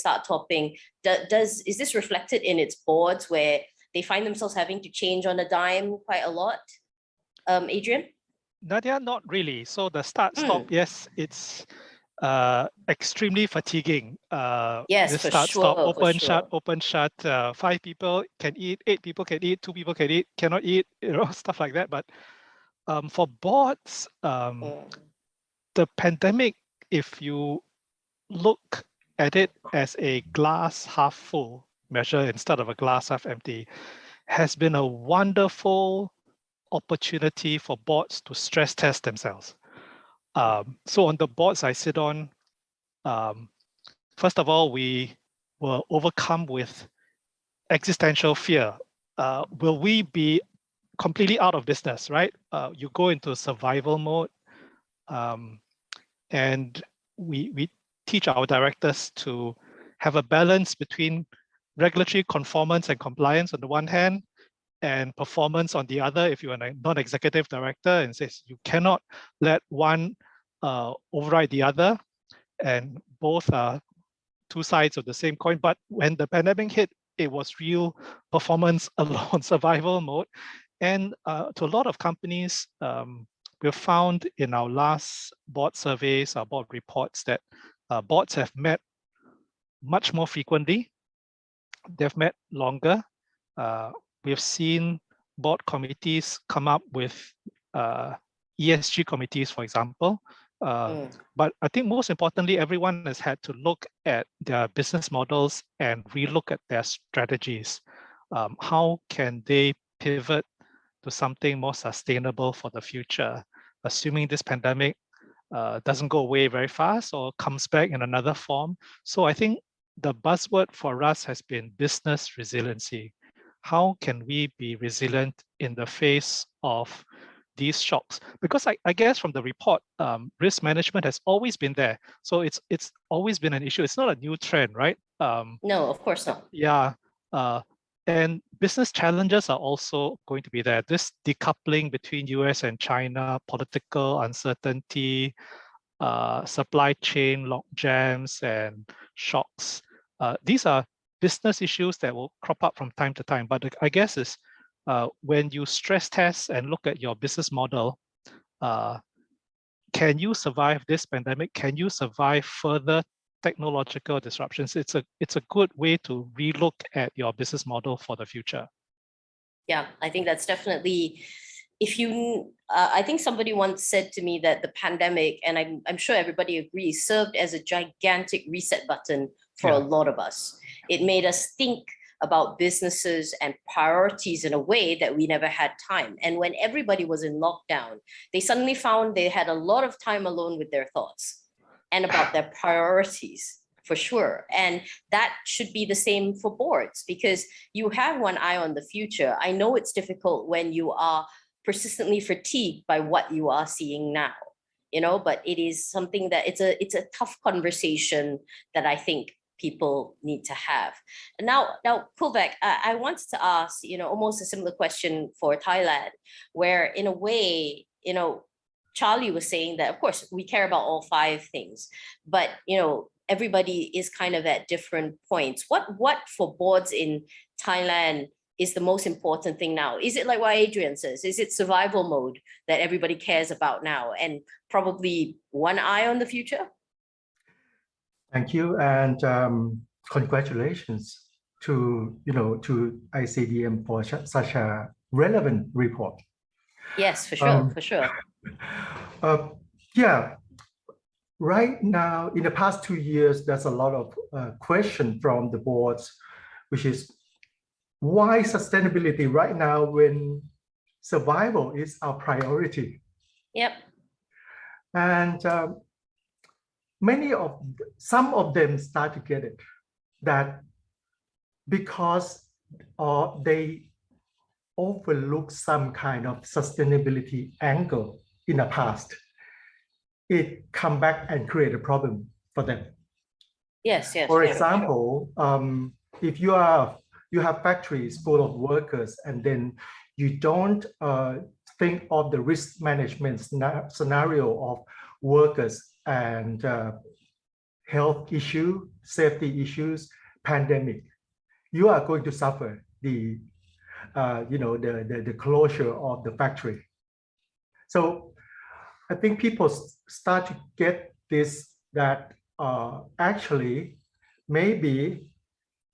Is this reflected in its boards where they find themselves having to change on a dime quite a lot? Adrian? Nadia, not really. So the start stop, yes, it's extremely fatiguing. Yes, this for start sure, stop, open shut. 5 people can eat, 8 people can eat, 2 people can eat, cannot eat, stuff like that. But for boards, the pandemic, if you look at it as a glass half full measure instead of a glass half empty, has been a wonderful opportunity for boards to stress test themselves. So on the boards I sit on, first of all, we were overcome with existential fear. Will we be completely out of business, right? You go into survival mode, and we teach our directors to have a balance between regulatory conformance and compliance on the one hand, and performance on the other. If you are a non-executive director, and says you cannot let one override the other, and both are two sides of the same coin. But when the pandemic hit, it was real performance alone, survival mode. And to a lot of companies, we've found in our last board surveys, our board reports, that boards have met much more frequently. They've met longer. We've seen board committees come up with ESG committees, for example. But I think most importantly, everyone has had to look at their business models and relook at their strategies. How can they pivot to something more sustainable for the future, assuming this pandemic doesn't go away very fast or comes back in another form? So I think the buzzword for us has been business resiliency. How can we be resilient in the face of these shocks? Because I guess from the report, risk management has always been there. So it's always been an issue. It's not a new trend, right? No, of course not. Yeah. And business challenges are also going to be there. This decoupling between US and China, political uncertainty, supply chain logjams and shocks. These are business issues that will crop up from time to time. But I guess is when you stress test and look at your business model, can you survive this pandemic? Can you survive further technological disruptions? It's a good way to relook at your business model for the future. Yeah, I think that's definitely, I think somebody once said to me that the pandemic, and I'm sure everybody agrees, served as a gigantic reset button for a lot of us. It made us think about businesses and priorities in a way that we never had time. And when everybody was in lockdown, they suddenly found they had a lot of time alone with their thoughts and about their priorities, for sure. And that should be the same for boards, because you have one eye on the future. I know it's difficult when you are persistently fatigued by what you are seeing now, but it is something that it's a tough conversation that I think people need to have. Now, Kulvek, I wanted to ask, almost a similar question for Thailand, where in a way, Charlie was saying that, of course, we care about all 5 things, but, everybody is kind of at different points. What for boards in Thailand is the most important thing now? Is it like what Adrian says? Is it survival mode that everybody cares about now and probably one eye on the future? Thank you, and congratulations to ICDM for such a relevant report. Yes, for sure, for sure. Yeah, right now, in the past 2 years, there's a lot of question from the boards, which is why sustainability right now when survival is our priority? Yep. And some of them start to get it, that because they overlook some kind of sustainability angle in the past, it come back and create a problem for them. Yes. For example, if you have factories full of workers and then you don't think of the risk management scenario of workers and health issue, safety issues, pandemic, you are going to suffer the closure of the factory. So I think people start to get this, that actually maybe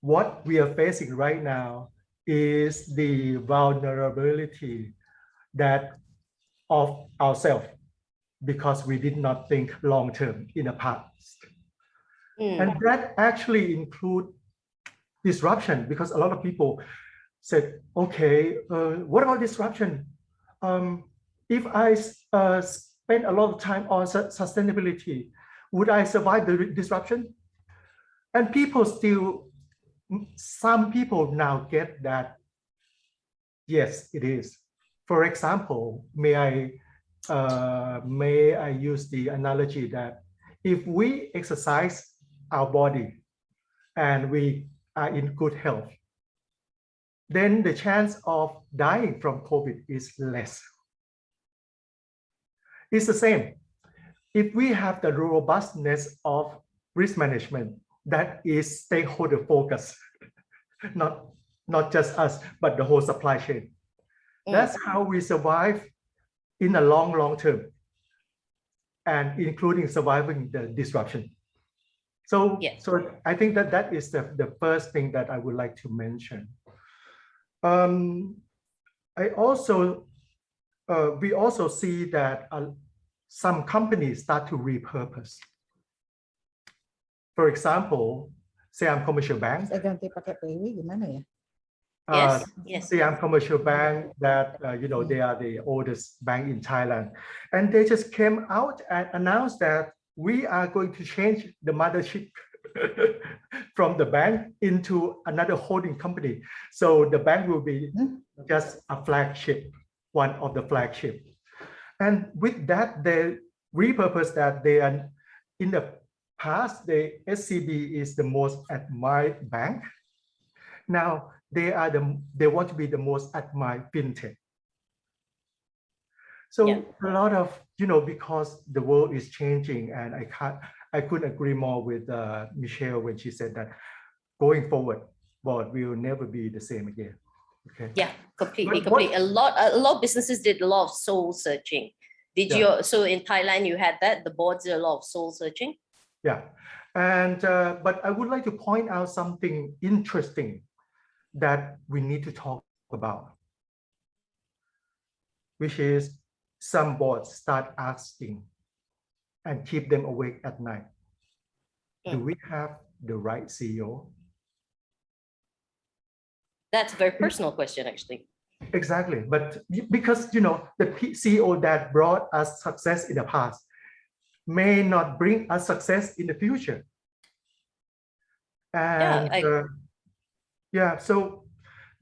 what we are facing right now is the vulnerability of ourselves, because we did not think long term in the past. And that actually include disruption, because a lot of people said, okay, what about disruption? If I spend a lot of time on sustainability, would I survive the disruption? And some people now get that, yes, it is. For example, may I use the analogy that if we exercise our body and we are in good health, then the chance of dying from COVID is less. It's the same. If we have the robustness of risk management, that is stakeholder focus, not just us, but the whole supply chain. That's how we survive in the long term, and including surviving the disruption. So, so I think that is the first thing that I would like to mention. We also see that some companies start to repurpose. For example, Siam Commercial Bank. Siam Commercial Bank, that they are the oldest bank in Thailand, and they just came out and announced that we are going to change the mothership from the bank into another holding company. So the bank will be just a flagship, one of the flagship. And with that, they repurpose that. They are, in the past, the SCB is the most admired bank. Now they want to be the most admired fintech. So a lot of, because the world is changing, and I couldn't agree more with Michelle when she said that going forward, board will never be the same again. Okay. Yeah, completely. A lot of businesses did a lot of soul searching. Did you? So in Thailand, you had that, the boards did a lot of soul searching. Yeah, and but I would like to point out something interesting that we need to talk about, which is some boards start asking and keep them awake at night. Do we have the right CEO? That's a very personal question, actually. Exactly, but because the CEO that brought us success in the past may not bring us success in the future. And so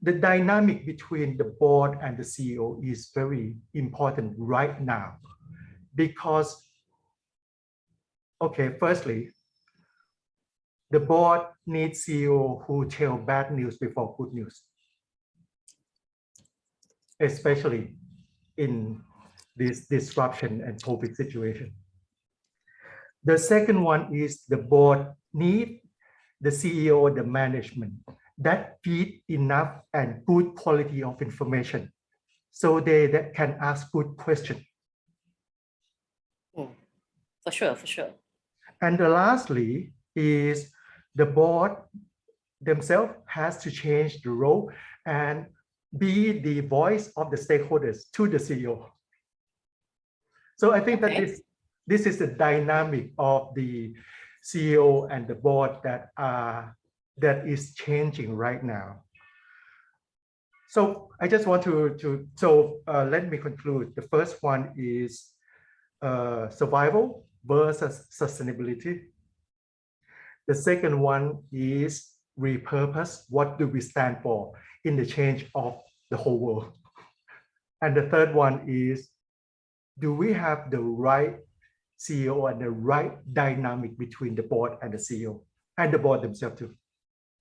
the dynamic between the board and the CEO is very important right now, because, okay, firstly, the board needs CEO who tell bad news before good news, especially in this disruption and COVID situation. The second one is the board need the CEO, the management that feed enough and good quality of information so that can ask good questions. For sure. And lastly is the board themselves has to change the role and be the voice of the stakeholders to the CEO. So I think that this is the dynamic of the CEO and the board that is changing right now. So I just want to let me conclude. The first one is survival versus sustainability. The second one is repurpose. What do we stand for in the change of the whole world? And the third one is, do we have the right CEO and the right dynamic between the board and the CEO and the board themselves too?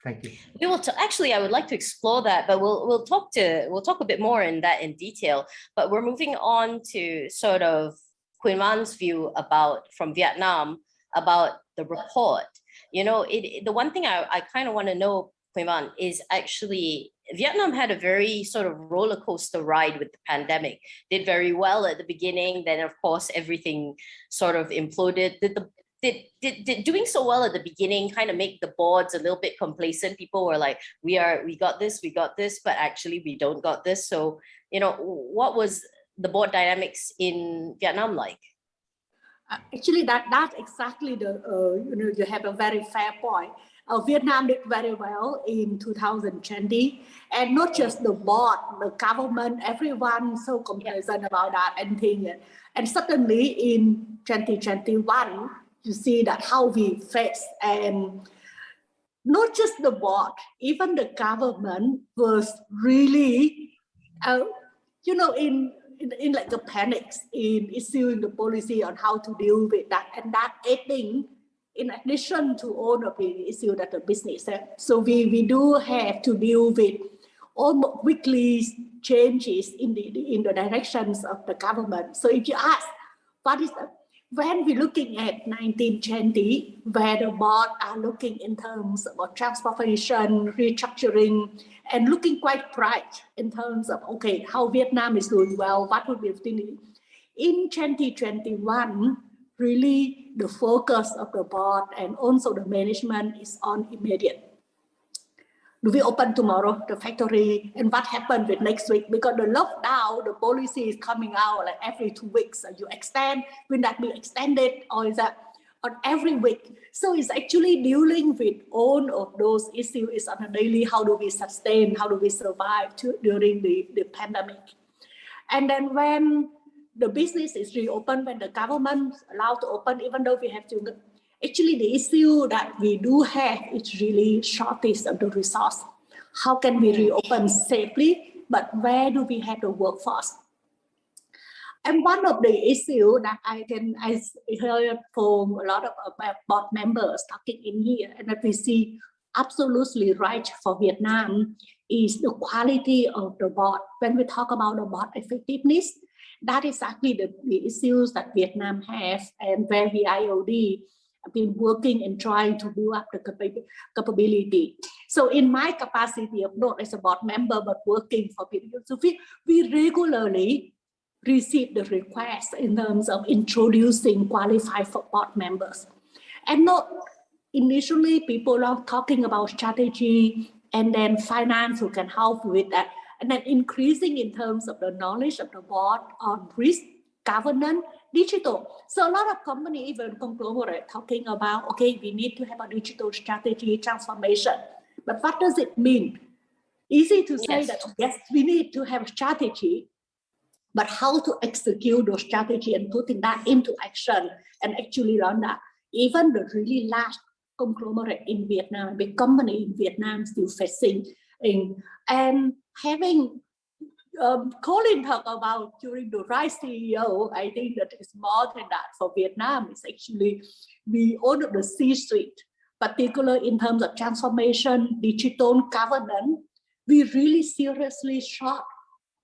Thank you. We will actually, I would like to explore that, but we'll talk a bit more in detail. But we're moving on to sort of Queen Van's view from Vietnam about the report. The one thing I kind of want to know, Queen Van, is actually Vietnam had a very sort of roller coaster ride with the pandemic. Did very well at the beginning, then of course everything sort of imploded. Did doing so well at the beginning kind of make the boards a little bit complacent? People were like, we got this, but actually we don't got this. So, what was the board dynamics in Vietnam like? Actually, that's exactly you have a very fair point. Vietnam did very well in 2020, and not just the board, the government, everyone so complacent about that and thing. And suddenly in 2021, you see that how we face, and not just the board, even the government was really, in like a panic in issuing the policy on how to deal with that, and that adding in addition to all of the issues that the business have. So we do have to deal with almost weekly changes in the directions of the government. So if you ask, when we're looking at 1920, where the board are looking in terms of transformation, restructuring, and looking quite bright in terms of, okay, how Vietnam is doing well, what would be the thing. In 2021, really the focus of the board and also the management is on immediate. Do we open tomorrow, the factory, and what happened with next week? Because the lockdown, the policy is coming out like every 2 weeks. You extend, will that be extended, or is that on every week? So it's actually dealing with all of those issues is on a daily, how do we sustain, how do we survive during the pandemic? And then when the business is reopened, when the government allowed to open, even though we have to, actually the issue that we do have is really shortage of the resource. How can we reopen safely, but where do we have the workforce? And one of the issues that I heard from a lot of board members talking in here, and that we see absolutely right for Vietnam, is the quality of the board. When we talk about the board effectiveness, that is exactly the issues that Vietnam have, and where the IOD have been working and trying to build up the capability. So in my capacity of not as a board member, but working for PwC, we regularly receive the requests in terms of introducing qualified for board members. And not initially people are talking about strategy and then finance who can help with that. And then increasing in terms of the knowledge of the board on risk, governance, digital. So a lot of companies, even conglomerate, talking about, okay, we need to have a digital strategy transformation. But what does it mean? Easy to say that, yes, we need to have a strategy, but how to execute those strategy and putting that into action and actually run that. Even the really large conglomerate in Vietnam, big company in Vietnam still facing. And having Colin talked about during the Rise CEO, I think that is more than that for Vietnam. It's actually we own the C-suite, particularly in terms of transformation, digital governance. We really seriously short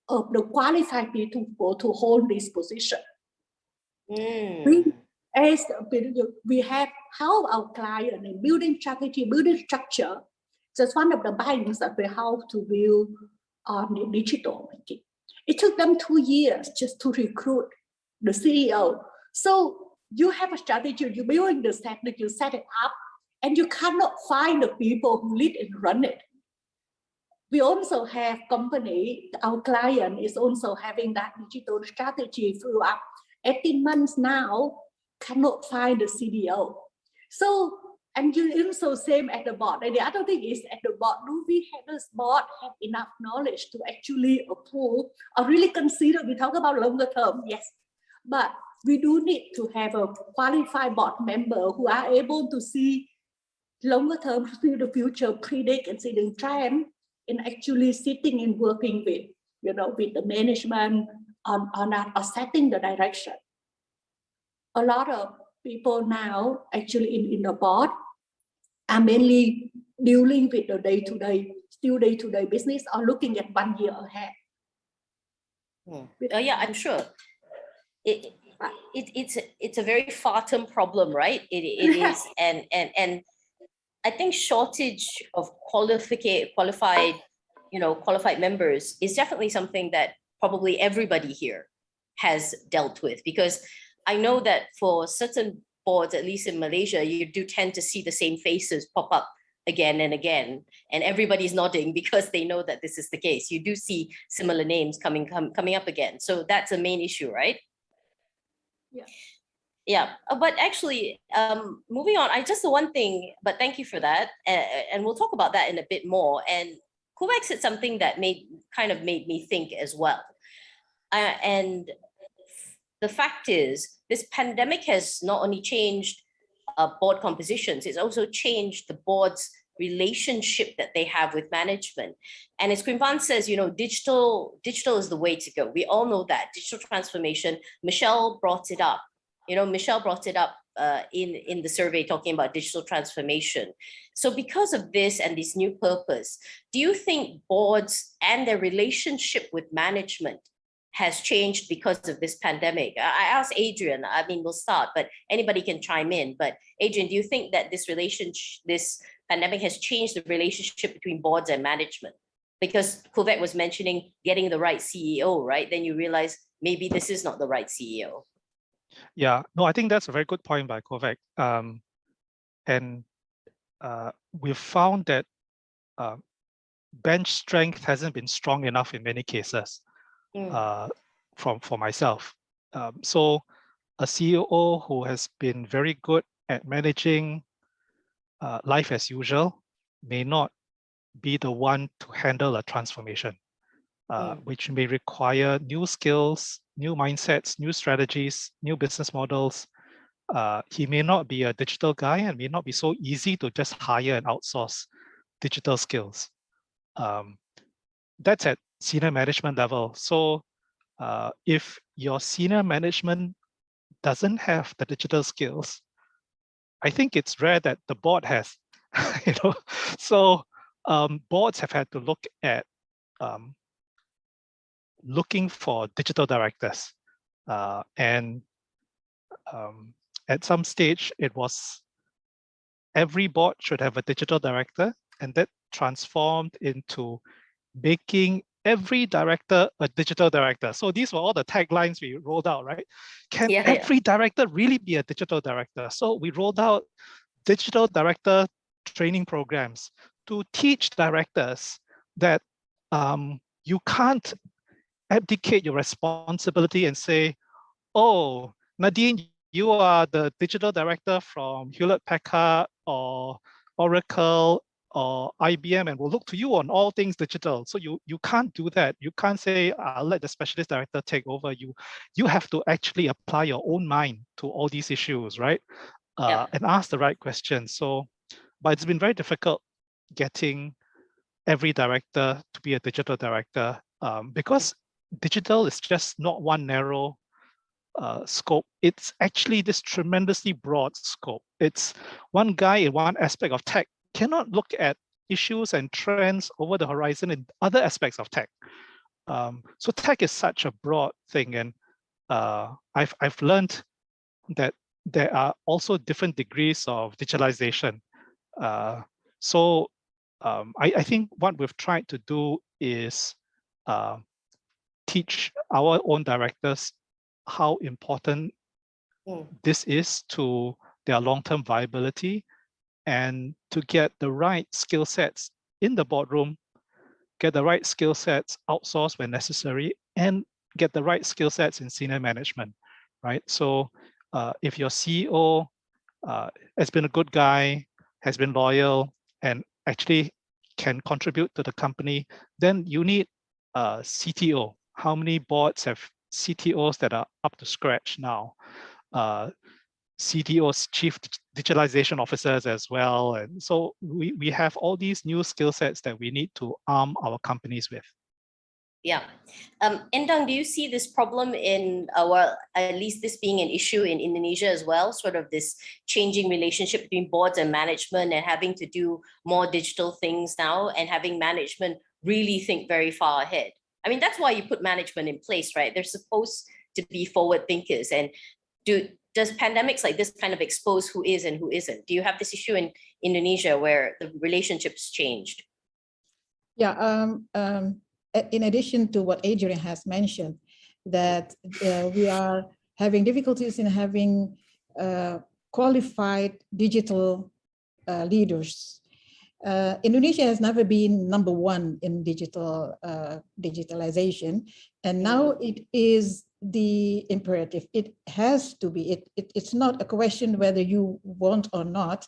of the qualified people to hold this position. We have helped our client in building strategy, building structure. Just one of the banks that we help to build on the digital banking. It took them 2 years just to recruit the CEO. So you have a strategy, you're building the strategy, you set it up, and you cannot find the people who lead and run it. We also have company, our client is also having that digital strategy through up 18 months now, cannot find the CDO. So, and you also same at the board. And the other thing is at the board, do we have this board have enough knowledge to actually approve or really consider, we talk about longer term, yes, but we do need to have a qualified board member who are able to see longer term, to see the future, predict and see the trend, in actually sitting and working with, with the management on that, or setting the direction. A lot of people now actually in the board are mainly dealing with the day-to-day business or looking at 1 year ahead. Yeah, I'm sure. It's a very far-term problem, right? It is, and I think shortage of qualified members is definitely something that probably everybody here has dealt with, because I know that for certain boards, at least in Malaysia, you do tend to see the same faces pop up again and again, and everybody's nodding because they know that this is the case. You do see similar names coming up again. So that's a main issue, right? Yeah, but actually, moving on, the one thing, but thank you for that. And we'll talk about that in a bit more. And Kuwait said something that made me think as well. And the fact is, this pandemic has not only changed board compositions, it's also changed the board's relationship that they have with management. And as Khun Van says, digital is the way to go. We all know that, digital transformation. Michelle brought it up. Michelle brought it up in the survey talking about digital transformation. So because of this and this new purpose, do you think boards and their relationship with management has changed because of this pandemic? I asked Adrian, we'll start, but anybody can chime in. But Adrian, do you think that this pandemic has changed the relationship between boards and management? Because Kovek was mentioning getting the right CEO, right? Then you realize maybe this is not the right CEO. Yeah, no, I think that's a very good point by Kovek. We've found that bench strength hasn't been strong enough in many cases. For myself. So a CEO who has been very good at managing life as usual may not be the one to handle a transformation, which may require new skills, new mindsets, new strategies, new business models. He may not be a digital guy and may not be so easy to just hire and outsource digital skills. That's at senior management level. So if your senior management doesn't have the digital skills, I think it's rare that the board has. So boards have had to look at looking for digital directors. And at some stage, it was every board should have a digital director, and that transformed into making every director a digital director. So these were all the taglines we rolled out, right? Can every director really be a digital director? So we rolled out digital director training programs to teach directors that you can't abdicate your responsibility and say, oh, Nadine, you are the digital director from Hewlett-Packard or Oracle or IBM, and we'll look to you on all things digital. So you can't do that. You can't say, I'll let the specialist director take over. You have to actually apply your own mind to all these issues, right? And ask the right questions. So, but it's been very difficult getting every director to be a digital director because digital is just not one narrow scope. It's actually this tremendously broad scope. It's one guy in one aspect of tech cannot look at issues and trends over the horizon in other aspects of tech. So tech is such a broad thing, and I've learned that there are also different degrees of digitalization. So I think what we've tried to do is teach our own directors how important this is to their long-term viability, and to get the right skill sets in the boardroom, get the right skill sets outsourced when necessary, and get the right skill sets in senior management, right? So if your CEO has been a good guy, has been loyal, and actually can contribute to the company, then you need a CTO. How many boards have CTOs that are up to scratch now? CTOs, chief digitalization officers as well. And so we have all these new skill sets that we need to arm our companies with. Yeah. Endang, do you see this problem in, well, at least this being an issue in Indonesia as well, sort of this changing relationship between boards and management, and having to do more digital things now, and having management really think very far ahead? I mean, that's why you put management in place, right? They're supposed to be forward thinkers. And does pandemics like this kind of expose who is and who isn't? Do you have this issue in Indonesia where the relationships changed? Yeah, in addition to what Adrian has mentioned, that we are having difficulties in having qualified digital leaders. Indonesia has never been number one in digitalization, and now it is the imperative. It has to be. It's not a question whether you want or not,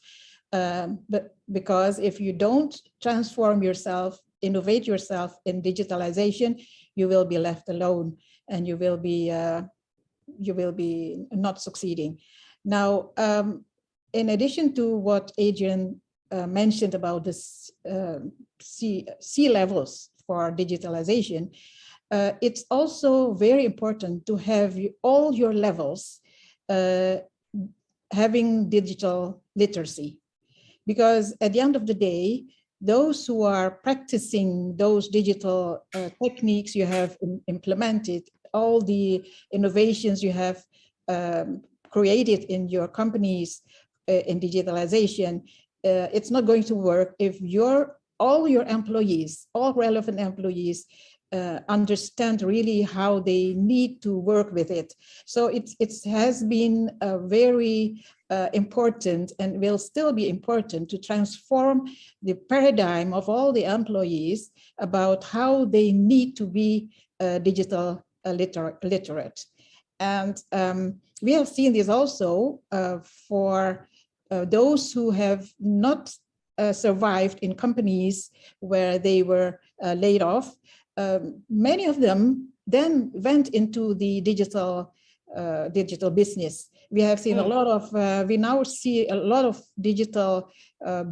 but because if you don't transform yourself, innovate yourself in digitalization, you will be left alone, and you will be not succeeding. Now, in addition to what Adrian mentioned about this C levels for digitalization, it's also very important to have all your levels having digital literacy, because at the end of the day, those who are practicing those digital techniques you have implemented, all the innovations you have created in your companies in digitalization, it's not going to work if all your employees, all relevant employees, understand really how they need to work with it. So it has been very important, and will still be important, to transform the paradigm of all the employees about how they need to be digital literate. And we have seen this also for those who have not survived in companies where they were laid off. Many of them then went into the digital business. We have seen a lot of, we now see a lot of digital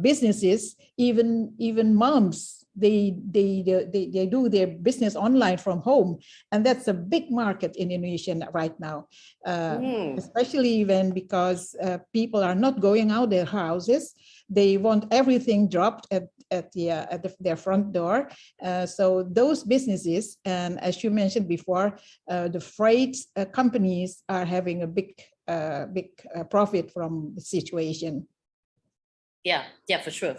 businesses, even moms they do their business online from home, and that's a big market in Indonesia right now, especially because people are not going out their houses. They want everything dropped at their front door. So those businesses, and as you mentioned before, the freight companies are having a big profit from the situation. Yeah, for sure.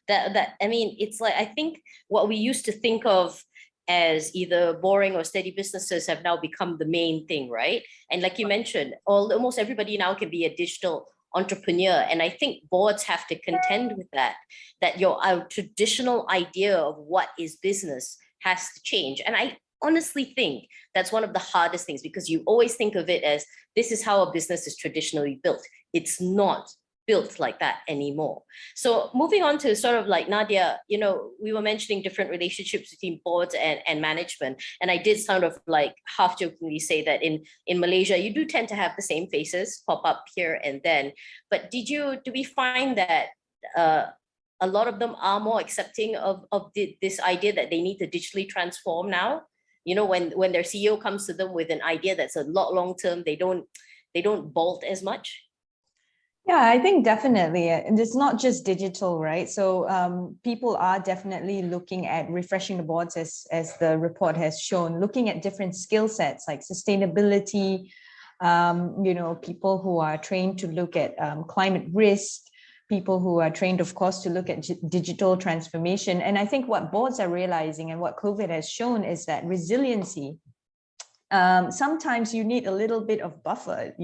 That I mean, it's like, I think what we used to think of as either boring or steady businesses have now become the main thing, right? And like you mentioned, almost everybody now can be a digital entrepreneur. And I think boards have to contend with that your traditional idea of what is business has to change. And I honestly think that's one of the hardest things, because you always think of it as this is how a business is traditionally built. It's not built like that anymore. So moving on to sort of like Nadia, we were mentioning different relationships between boards and management. And I did sort of like half jokingly say that in Malaysia, you do tend to have the same faces pop up here and then. But do we find that a lot of them are more accepting of this idea that they need to digitally transform now? When their CEO comes to them with an idea that's a lot long-term, they don't bolt as much? Yeah, I think definitely. And it's not just digital, right? So people are definitely looking at refreshing the boards, as the report has shown, looking at different skill sets like sustainability, people who are trained to look at climate risk, people who are trained, of course, to look at digital transformation. And I think what boards are realizing and what COVID has shown is that resiliency, sometimes you need a little bit of buffer,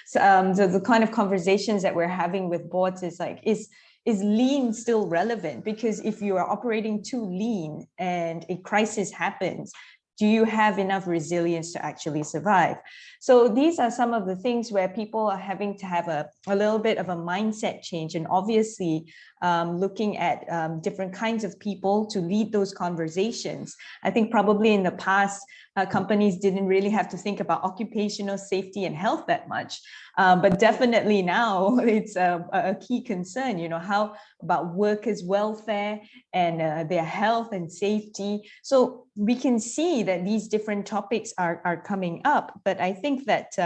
so the kind of conversations that we're having with boards is like, is lean still relevant? Because if you are operating too lean and a crisis happens, do you have enough resilience to actually survive? So these are some of the things where people are having to have a little bit of a mindset change, and obviously looking at different kinds of people to lead those conversations. I think probably in the past, companies didn't really have to think about occupational safety and health that much. But definitely now it's a key concern, how about workers' welfare and their health and safety. So we can see that these different topics are coming up, but I think that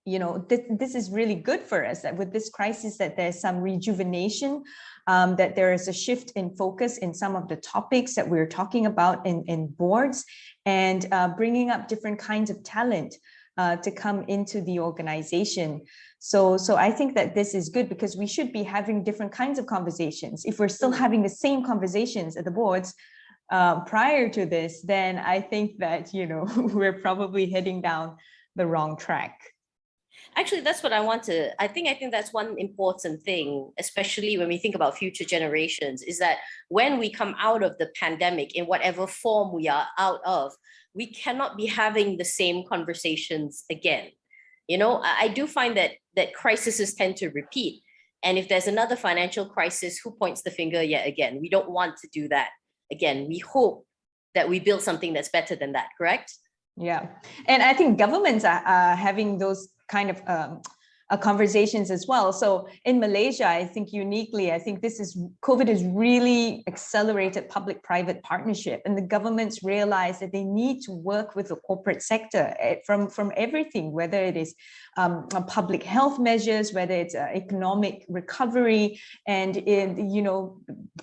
this is really good for us, that with this crisis that there's some rejuvenation, that there is a shift in focus in some of the topics that we're talking about in boards, and bringing up different kinds of talent to come into the organization. So I think that this is good, because we should be having different kinds of conversations. If we're still having the same conversations at the boards prior to this, then I think that, we're probably heading down the wrong track. Actually, that's what I think that's one important thing, especially when we think about future generations, is that when we come out of the pandemic, in whatever form we are out of, we cannot be having the same conversations again. I do find that crises tend to repeat. And if there's another financial crisis, who points the finger yet again? We don't want to do that again. We hope that we build something that's better than that, correct? Yeah. And I think governments are having those kind of conversations as well. So in Malaysia, I think uniquely, COVID has really accelerated public-private partnership, and the governments realize that they need to work with the corporate sector from everything, whether it is public health measures, whether it's economic recovery, and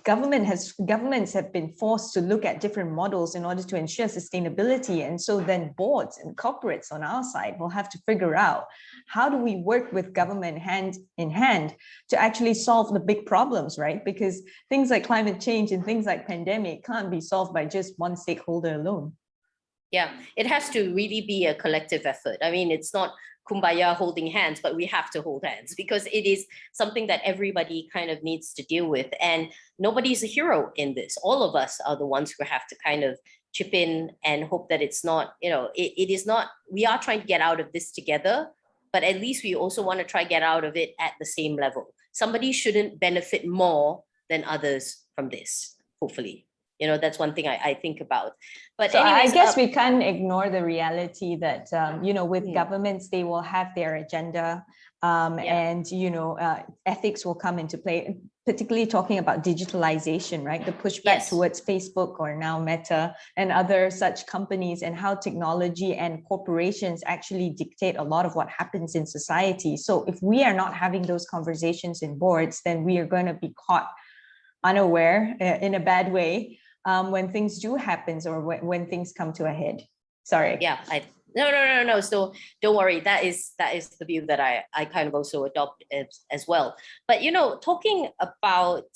governments have been forced to look at different models in order to ensure sustainability. And so then boards and corporates on our side will have to figure out, how do we work with government hand in hand to actually solve the big problems, right? Because things like climate change and things like pandemic can't be solved by just one stakeholder alone. Yeah, it has to really be a collective effort. I mean, it's not kumbaya holding hands, but we have to hold hands, because it is something that everybody kind of needs to deal with. And nobody's a hero in this. All of us are the ones who have to kind of chip in and hope that it's not, it is not, we are trying to get out of this together, but at least we also want to try get out of it at the same level. Somebody shouldn't benefit more than others from this, hopefully. That's one thing I think about. But so anyways, I guess we can't ignore the reality that, with governments, they will have their agenda, and, ethics will come into play. particularly talking about digitalization, right? The pushback towards Facebook or now Meta and other such companies, and how technology and corporations actually dictate a lot of what happens in society. So if we are not having those conversations in boards, then we are going to be caught unaware in a bad way when things do happen, or when things come to a head. Sorry. Yeah, No. So don't worry. That is the view that I kind of also adopt as well. But, talking about,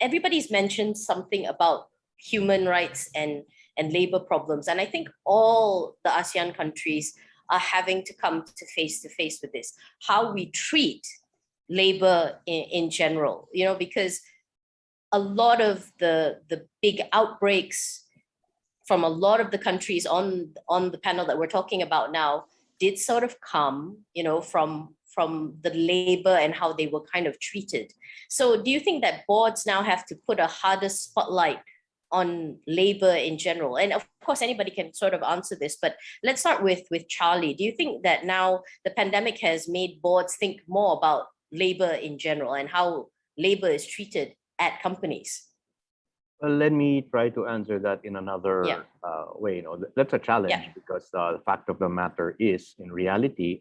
everybody's mentioned something about human rights and labor problems. And I think all the ASEAN countries are having to come to face with this, how we treat labor in general, because a lot of the big outbreaks from a lot of the countries on the panel that we're talking about now did sort of come, from the labor and how they were kind of treated. So do you think that boards now have to put a harder spotlight on labor in general? And of course, anybody can sort of answer this, but let's start with Charlie. Do you think that now the pandemic has made boards think more about labor in general and how labor is treated at companies? Well, let me try to answer that in another way. That's a challenge because the fact of the matter is, in reality,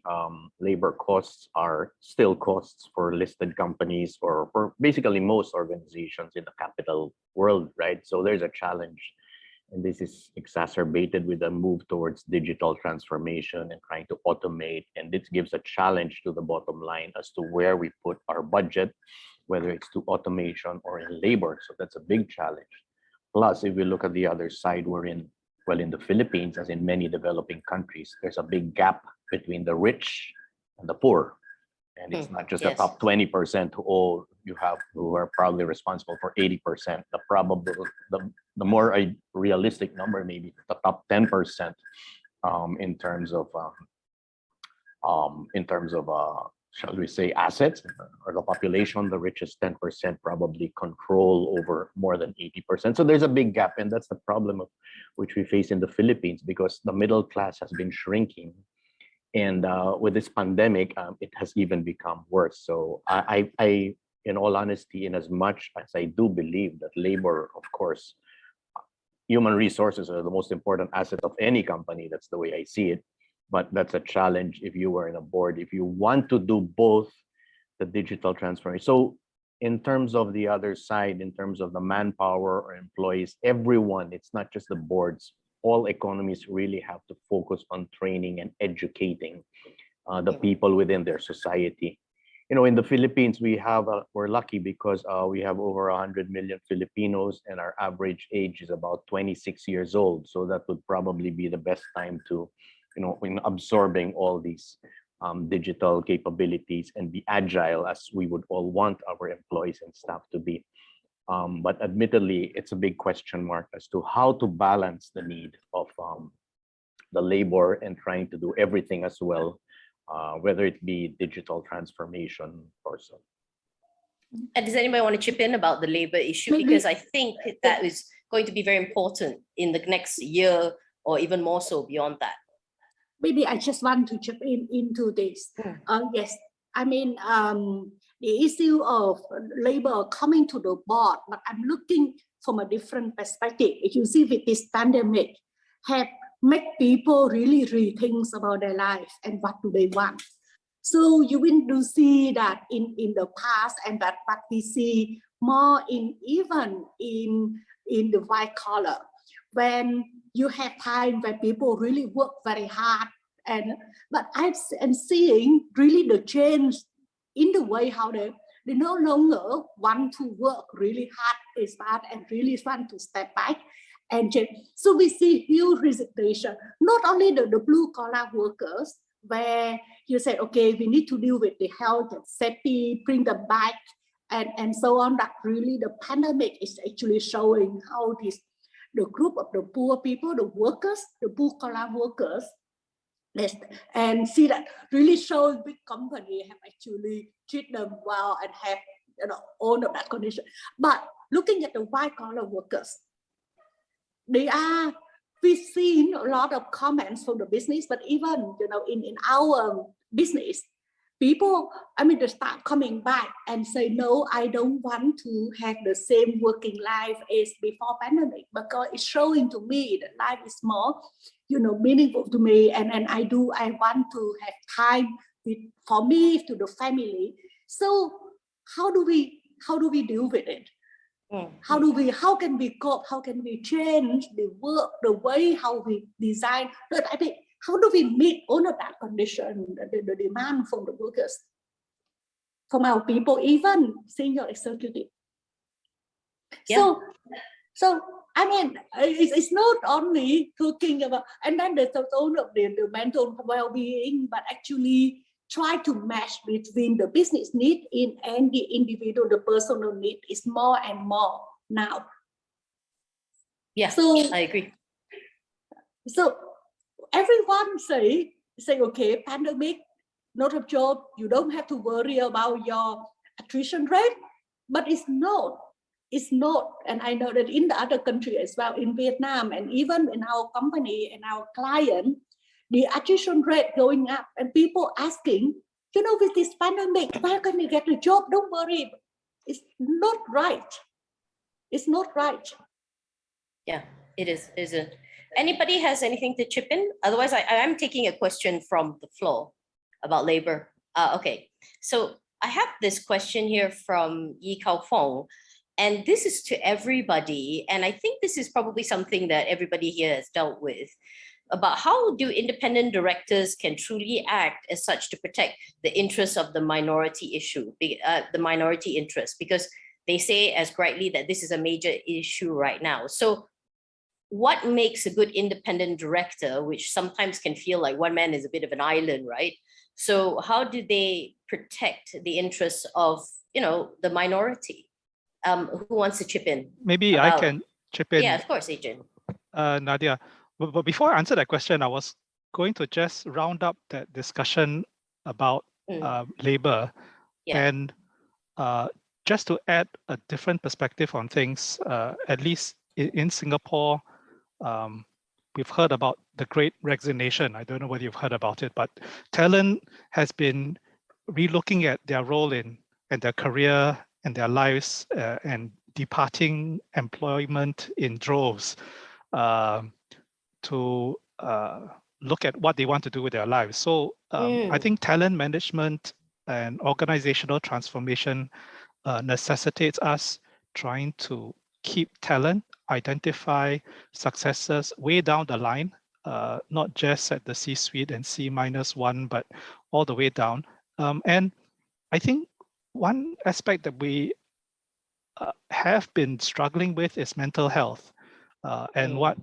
labor costs are still costs for listed companies or for basically most organizations in the capital world, right? So there's a challenge. And this is exacerbated with a move towards digital transformation and trying to automate. And this gives a challenge to the bottom line as to where we put our budget, whether it's to automation or in labor. So that's a big challenge. Plus, if we look at the other side, we're in the Philippines, as in many developing countries, there's a big gap between the rich and the poor. And it's not just the top 20% who are probably responsible for 80%. The more a realistic number, maybe the top 10% in terms of shall we say, assets or the population. The richest 10% probably control over more than 80%. So there's a big gap, and that's the problem which we face in the Philippines, because the middle class has been shrinking, and with this pandemic, it has even become worse. So I, in all honesty, in as much as I do believe that labor, of course, human resources are the most important asset of any company. That's the way I see it. But that's a challenge if you were in a board, if you want to do both the digital transformation. So in terms of the other side, in terms of the manpower or employees, everyone, it's not just the boards, all economies really have to focus on training and educating the people within their society. In the Philippines, we're lucky because we have over 100 million Filipinos, and our average age is about 26 years old. So that would probably be the best time to, in absorbing all these digital capabilities and be agile, as we would all want our employees and staff to be. But admittedly, it's a big question mark as to how to balance the need of the labor and trying to do everything as well, whether it be digital transformation or so. And does anybody want to chip in about the labor issue? Because I think that is going to be very important in the next year, or even more so beyond that. Maybe I just want to chip into this. Yes, I mean, the issue of labor coming to the board, but I'm looking from a different perspective. If you see with this pandemic, have make people really rethink about their life and what do they want. So you will see that in the past, and that what we see more even in the white collar, when you have time where people really work very hard, but I'm seeing really the change in the way how they no longer want to work really hard and really want to step back and change. So we see huge resignation, not only the blue collar workers, where you say, okay, we need to deal with the health and safety, bring them back, and so on. That really the pandemic is actually showing how the group of the poor people, the workers, the blue collar workers, and see that really shows big company have actually treat them well and have all of that condition. But looking at the white collar workers, we've seen a lot of comments from the business, but even in our business, people, I mean, they start coming back and say, no, I don't want to have the same working life as before pandemic, because it's showing to me that life is more, meaningful to me. And I want to have time for me, to the family. So how do we deal with it? How can we cope? How can we change the work, the way how we design? But I think, how do we meet all of that condition, the demand from the workers, from our people, even senior executive? Yeah. So I mean, it's not only talking about, and then there's all of the mental well-being, but actually try to match between the business need and the individual, the personal need is more and more now. Yeah, so I agree. So everyone say, okay, pandemic, not a job, you don't have to worry about your attrition rate, but it's not. And I know that in the other country as well, in Vietnam, and even in our company and our client, the attrition rate going up, and people asking, with this pandemic, where can we get a job? Don't worry. It's not right. It's not right. Yeah, it isn't. Anybody has anything to chip in? Otherwise, I am taking a question from the floor about labor. Okay, so I have this question here from Yi Kao Fong, and this is to everybody. And I think this is probably something that everybody here has dealt with, about how do independent directors can truly act as such to protect the interests of the minority the minority interest, because they say as rightly that this is a major issue right now. So what makes a good independent director, which sometimes can feel like one man is a bit of an island, right? So how do they protect the interests of, the minority? Who wants to chip in? Maybe I can chip in. Yeah, of course, Adrian. Nadia, but before I answer that question, I was going to just round up that discussion about labor. Yeah. And just to add a different perspective on things, at least in Singapore, we've heard about the Great Resignation. I don't know whether you've heard about it, but talent has been relooking at their role in their career and their lives and departing employment in droves to look at what they want to do with their lives. So I think talent management and organizational transformation necessitates us trying to keep talent, identify successes way down the line, not just at the C-suite and C-1, but all the way down. And I think one aspect that we have been struggling with is mental health, and what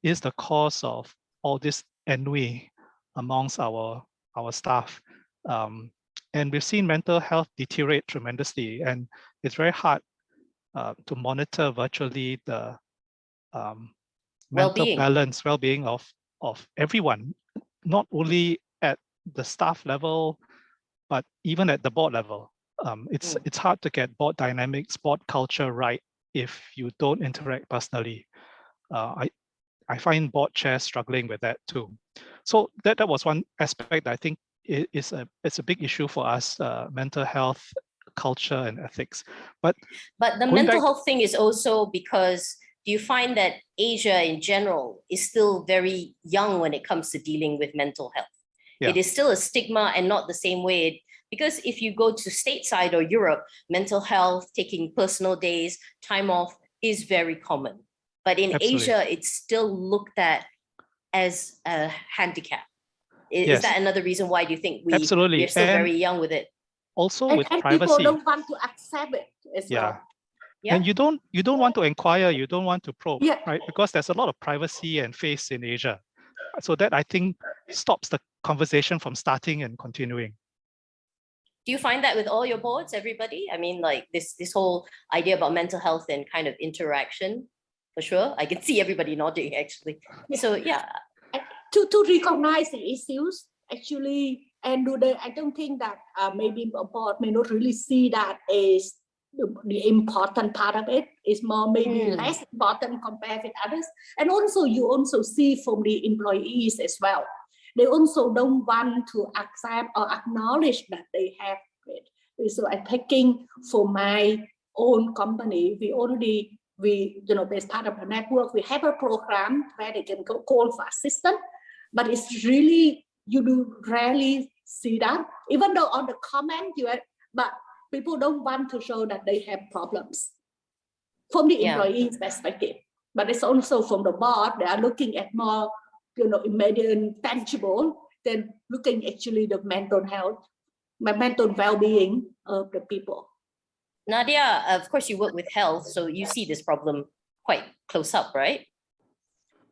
is the cause of all this ennui amongst our staff. And we've seen mental health deteriorate tremendously, and it's very hard to monitor virtually the mental balance, well-being of everyone, not only at the staff level, but even at the board level. It's hard to get board dynamics, board culture right if you don't interact personally. I find board chairs struggling with that too. So that was one aspect that I think it's a big issue for us, mental health, culture, and ethics. But the mental health thing is also because, do you find that Asia in general is still very young when it comes to dealing with mental health? Yeah. It is still a stigma, and not the same way. Because if you go to stateside or Europe, mental health, taking personal days, time off is very common. But in Asia, it's still looked at as a handicap. Is that another reason why do you think we're still very young with it? Also with privacy. People don't want to accept it as well. Yeah. And you don't want to inquire, you don't want to probe, right? Because there's a lot of privacy and face in Asia. So that, I think, stops the conversation from starting and continuing. Do you find that with all your boards, everybody? I mean, like this whole idea about mental health and kind of interaction, for sure. I can see everybody nodding, actually. So yeah. To recognize the issues, actually, and I don't think that maybe a board may not really see that as the important part of it. Is more maybe less important compared with others. And also you also see from the employees as well. They also don't want to accept or acknowledge that they have it. So I'm taking for my own company, as part of the network, we have a program where they can call for assistance, but it's really, you do rarely see that, even though on the comment but people don't want to show that they have problems from the employee's perspective. But it's also from the board, they are looking at more, immediate, tangible, than looking actually the mental health, mental well-being of the people. Nadia, of course you work with health, so you see this problem quite close up, right?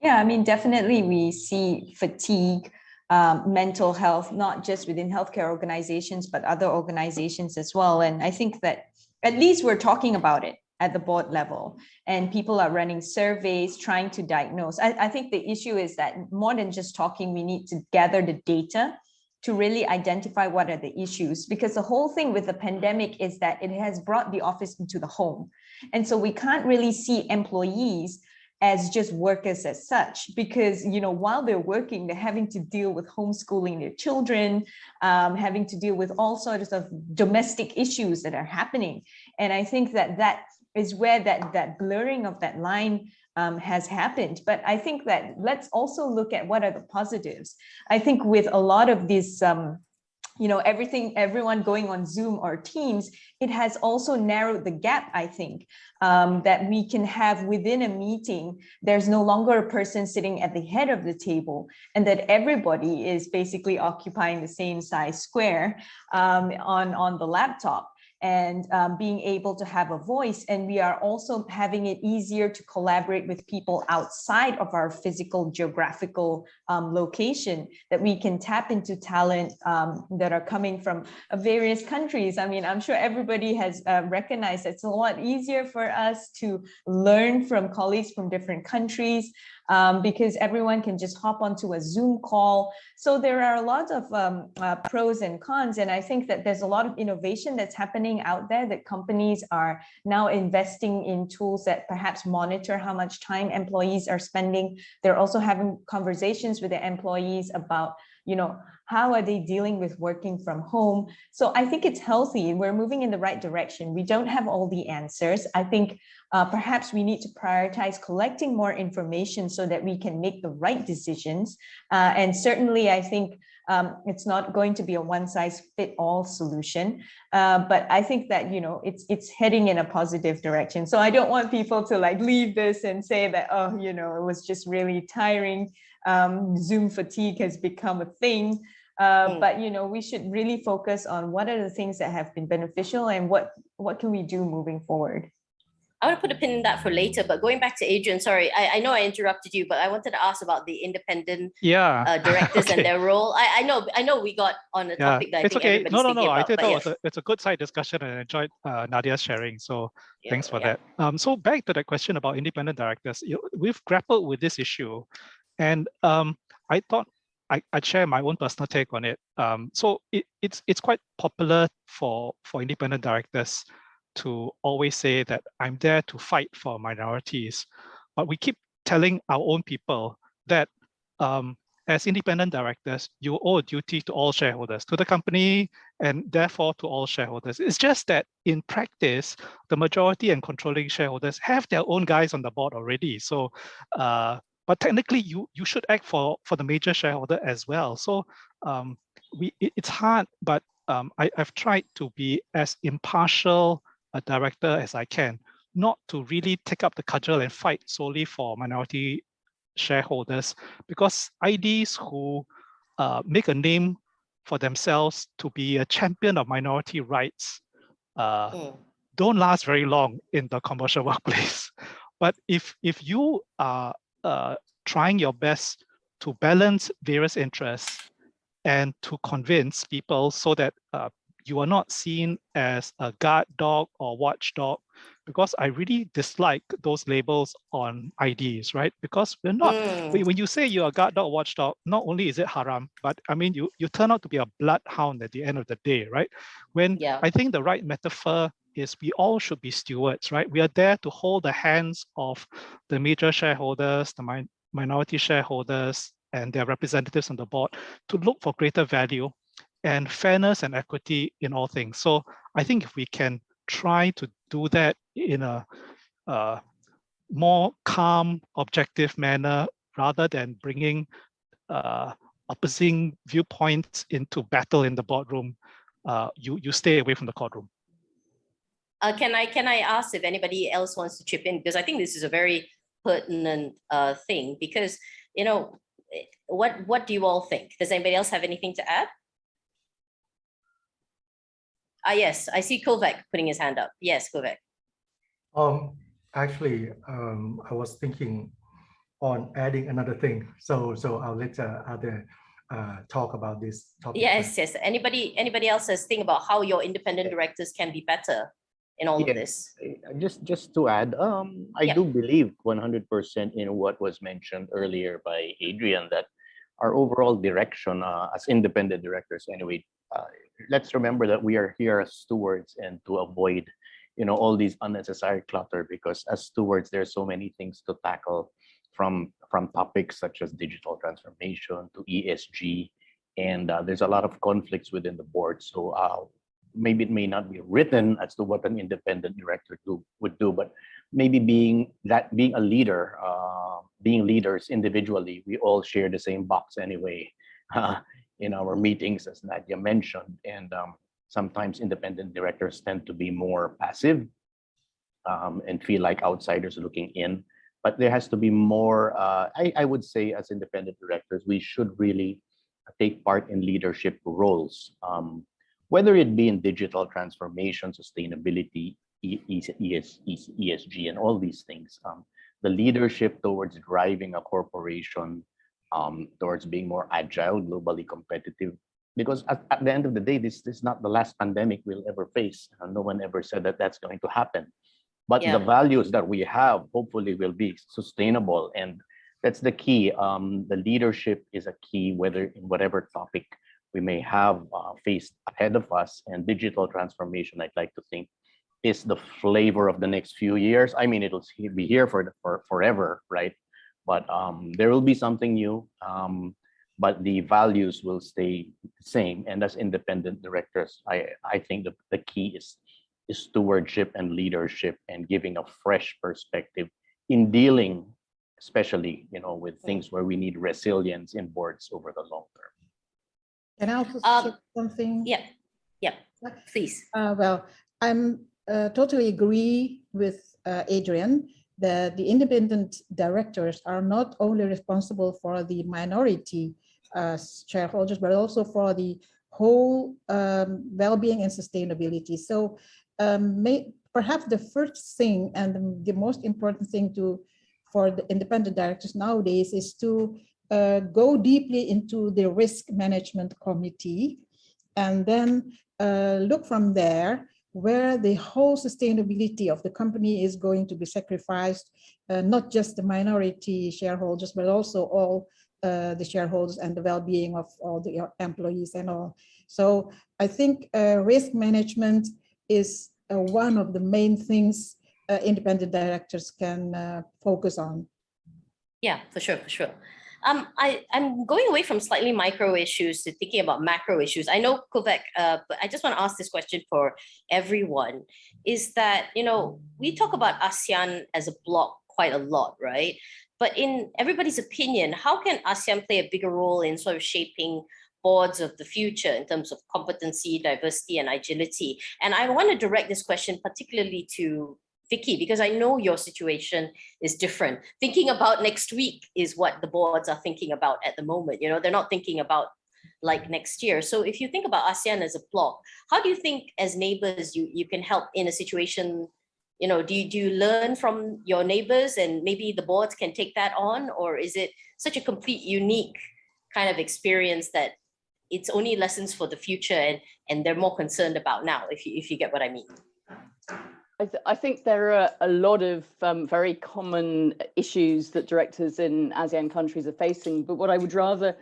Yeah, I mean, definitely we see fatigue, mental health, not just within healthcare organizations, but other organizations as well. And I think that at least we're talking about it at the board level, and people are running surveys, trying to diagnose. I think the issue is that more than just talking, we need to gather the data to really identify what are the issues, because the whole thing with the pandemic is that it has brought the office into the home. And so we can't really see employees as just workers as such, because, while they're working, they're having to deal with homeschooling their children, having to deal with all sorts of domestic issues that are happening. And I think that is where that blurring of that line has happened. But I think that let's also look at what are the positives. I think with a lot of this, everyone going on Zoom or Teams, it has also narrowed the gap, I think, that we can have within a meeting. There's no longer a person sitting at the head of the table, and that everybody is basically occupying the same size square on the laptop, and being able to have a voice. And we are also having it easier to collaborate with people outside of our physical geographical location, that we can tap into talent that are coming from various countries. I mean, I'm sure everybody has recognized it's a lot easier for us to learn from colleagues from different countries, because everyone can just hop onto a Zoom call. So there are a lot of pros and cons. And I think that there's a lot of innovation that's happening out there, that companies are now investing in tools that perhaps monitor how much time employees are spending. They're also having conversations with their employees about, how are they dealing with working from home? So I think it's healthy. We're moving in the right direction. We don't have all the answers. I think perhaps we need to prioritize collecting more information so that we can make the right decisions. And certainly, I think it's not going to be a one-size-fits-all solution. But I think that, it's heading in a positive direction. So I don't want people to leave this and say that, it was just really tiring. Zoom fatigue has become a thing. But we should really focus on what are the things that have been beneficial, and what can we do moving forward. I want to put a pin in that for later, but going back to Adrian, sorry, I know I interrupted you, but I wanted to ask about the independent directors and their role. I know we got on a topic that I think everybody's thinking about. I think that it's a good side discussion, and I enjoyed Nadia's sharing. So thanks for that. So back to that question about independent directors, we've grappled with this issue, and I thought I'd share my own personal take on it. So it's quite popular for independent directors to always say that I'm there to fight for minorities, but we keep telling our own people that as independent directors, you owe a duty to all shareholders, to the company, and therefore to all shareholders. It's just that in practice, the majority and controlling shareholders have their own guys on the board already. So, but technically, you should act for the major shareholder as well. So it's hard, but I've tried to be as impartial a director as I can, not to really take up the cudgel and fight solely for minority shareholders, because IDs who make a name for themselves to be a champion of minority rights don't last very long in the commercial workplace. But if you are trying your best to balance various interests and to convince people so that you are not seen as a guard dog or watchdog, because I really dislike those labels on IDs, right? Because we're not, when you say you're a guard dog or watchdog, not only is it haram, but I mean, you turn out to be a bloodhound at the end of the day, right? I think the right metaphor is we all should be stewards, right? We are there to hold the hands of the major shareholders, the minority shareholders, and their representatives on the board to look for greater value and fairness and equity in all things. So I think if we can try to do that in a more calm, objective manner, rather than bringing opposing viewpoints into battle in the boardroom, you stay away from the courtroom. Can I ask if anybody else wants to chip in? Because I think this is a very pertinent thing. Because, you know, what do you all think? Does anybody else have anything to add? Yes, I see Kovac putting his hand up. Yes, Kovac. Actually, I was thinking on adding another thing. So I'll let other talk about this topic. Yes. Anybody else has think about how your independent directors can be better in all of this? Just to add, I do believe 100% in what was mentioned earlier by Adrian, that our overall direction as independent directors, anyway, let's remember that we are here as stewards and to avoid, you know, all these unnecessary clutter, because as stewards, there's so many things to tackle, from topics such as digital transformation to ESG, and there's a lot of conflicts within the board. So maybe it may not be written as to what an independent director would do, but maybe being a leader, being leaders individually, we all share the same box anyway in our meetings, as Nadia mentioned, and sometimes independent directors tend to be more passive and feel like outsiders looking in. But there has to be more, I would say, as independent directors, we should really take part in leadership roles, whether it be in digital transformation, sustainability, ESG, and all these things. The leadership towards driving a corporation, towards being more agile, globally competitive. Because at the end of the day, this is not the last pandemic we'll ever face. No one ever said that that's going to happen. But the values that we have hopefully will be sustainable, and that's the key. The leadership is a key, whether in whatever topic we may have faced ahead of us. And digital transformation, I'd like to think, is the flavor of the next few years. I mean, it'll be here for forever, right? But there will be something new, but the values will stay the same. And as independent directors, I think the key is stewardship and leadership, and giving a fresh perspective in dealing, especially, you know, with things where we need resilience in boards over the long term. Can I also say something? Yeah, please. Well, I'm totally agree with Adrian that the independent directors are not only responsible for the minority shareholders, but also for the whole well-being and sustainability. So perhaps the first thing and the most important thing for the independent directors nowadays is to go deeply into the risk management committee, and then look from there where the whole sustainability of the company is going to be sacrificed, not just the minority shareholders, but also all the shareholders and the well-being of all the employees and all. So I think risk management is one of the main things independent directors can focus on. Yeah, for sure. I'm going away from slightly micro issues to thinking about macro issues. I know, Kovac, but I just want to ask this question for everyone, is that, you know, we talk about ASEAN as a bloc quite a lot, right? But in everybody's opinion, how can ASEAN play a bigger role in sort of shaping boards of the future in terms of competency, diversity, and agility? And I want to direct this question particularly to Vicky, because I know your situation is different. Thinking about next week is what the boards are thinking about at the moment. You know, they're not thinking about like next year. So if you think about ASEAN as a bloc, how do you think as neighbors you can help in a situation? You know, do you learn from your neighbors and maybe the boards can take that on? Or is it such a complete unique kind of experience that it's only lessons for the future and they're more concerned about now, if you get what I mean? I think there are a lot of very common issues that directors in ASEAN countries are facing. But what I would rather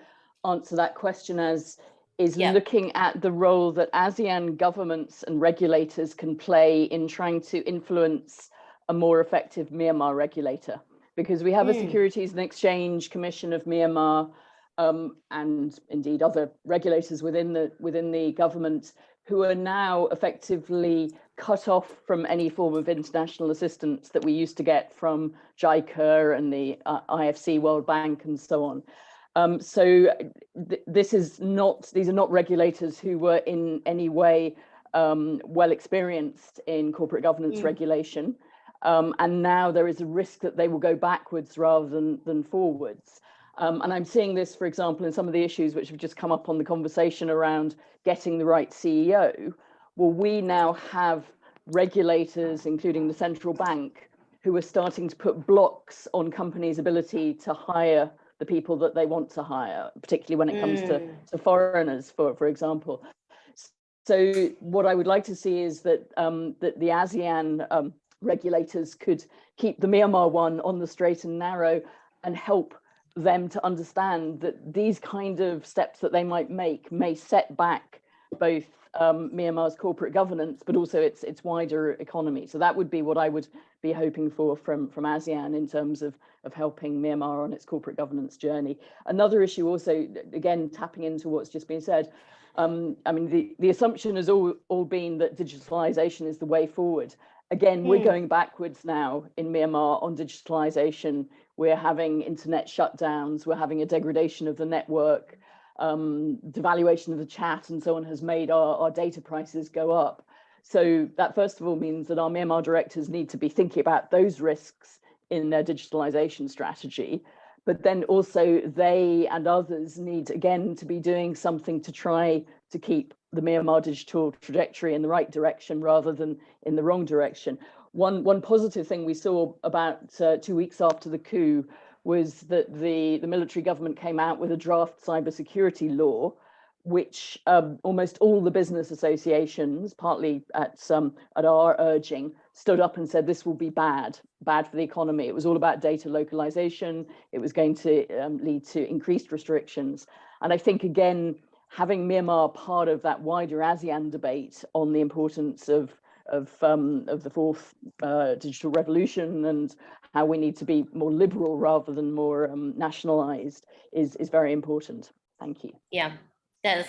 answer that question as is looking at the role that ASEAN governments and regulators can play in trying to influence a more effective Myanmar regulator. Because we have a Securities and Exchange Commission of Myanmar, and indeed other regulators within the government, who are now effectively cut off from any form of international assistance that we used to get from JICA and the IFC, World Bank, and so on. These are not regulators who were in any way well experienced in corporate governance regulation. And now there is a risk that they will go backwards rather than forwards. And I'm seeing this, for example, in some of the issues which have just come up on the conversation around getting the right CEO. Well, we now have regulators, including the central bank, who are starting to put blocks on companies' ability to hire the people that they want to hire, particularly when it comes to foreigners, for example. So what I would like to see is that that the ASEAN regulators could keep the Myanmar one on the straight and narrow and help them to understand that these kind of steps that they might make may set back both Myanmar's corporate governance, but also its wider economy. So that would be what I would be hoping for from ASEAN in terms of helping Myanmar on its corporate governance journey. Another issue also, again, tapping into what's just been said, I mean, the assumption has all been that digitalization is the way forward. Again, we're going backwards now in Myanmar on digitalization. We're having internet shutdowns. We're having a degradation of the network. Devaluation of the chat and so on has made our data prices go up. So that, first of all, means that our Myanmar directors need to be thinking about those risks in their digitalization strategy. But then also they and others need, again, to be doing something to try to keep the Myanmar digital trajectory in the right direction rather than in the wrong direction. One positive thing we saw about 2 weeks after the coup was that the military government came out with a draft cybersecurity law, which almost all the business associations, partly at our urging, stood up and said this will be bad for the economy. It was all about data localization. It was going to lead to increased restrictions. And I think, again, having Myanmar part of that wider ASEAN debate on the importance of the fourth digital revolution and how we need to be more liberal rather than more nationalized is very important. Thank you. Yeah,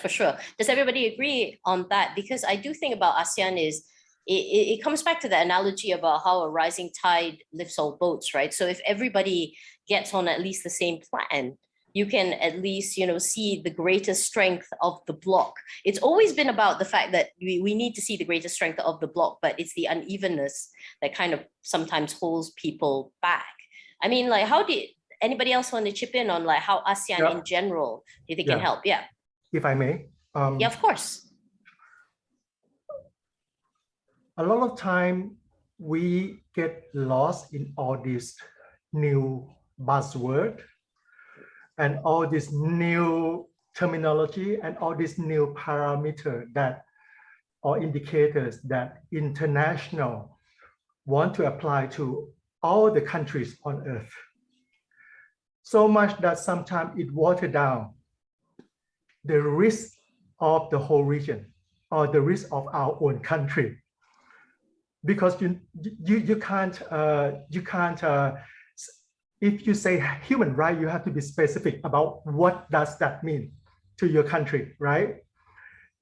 for sure. Does everybody agree on that? Because I do think about ASEAN is, it comes back to the analogy about how a rising tide lifts all boats, right? So if everybody gets on at least the same plan, you can at least, see the greatest strength of the bloc. It's always been about the fact that we need to see the greatest strength of the bloc, but it's the unevenness that kind of sometimes holds people back. I mean, like, how did anybody else want to chip in on like how ASEAN in general, do you think can help? Yeah. If I may. Yeah, of course. A lot of time we get lost in all this new buzzword and all this new terminology and all this new parameter that or indicators that international want to apply to all the countries on earth. So much that sometimes it waters down the risk of the whole region or the risk of our own country. Because you can't if you say human right, you have to be specific about what does that mean to your country, right?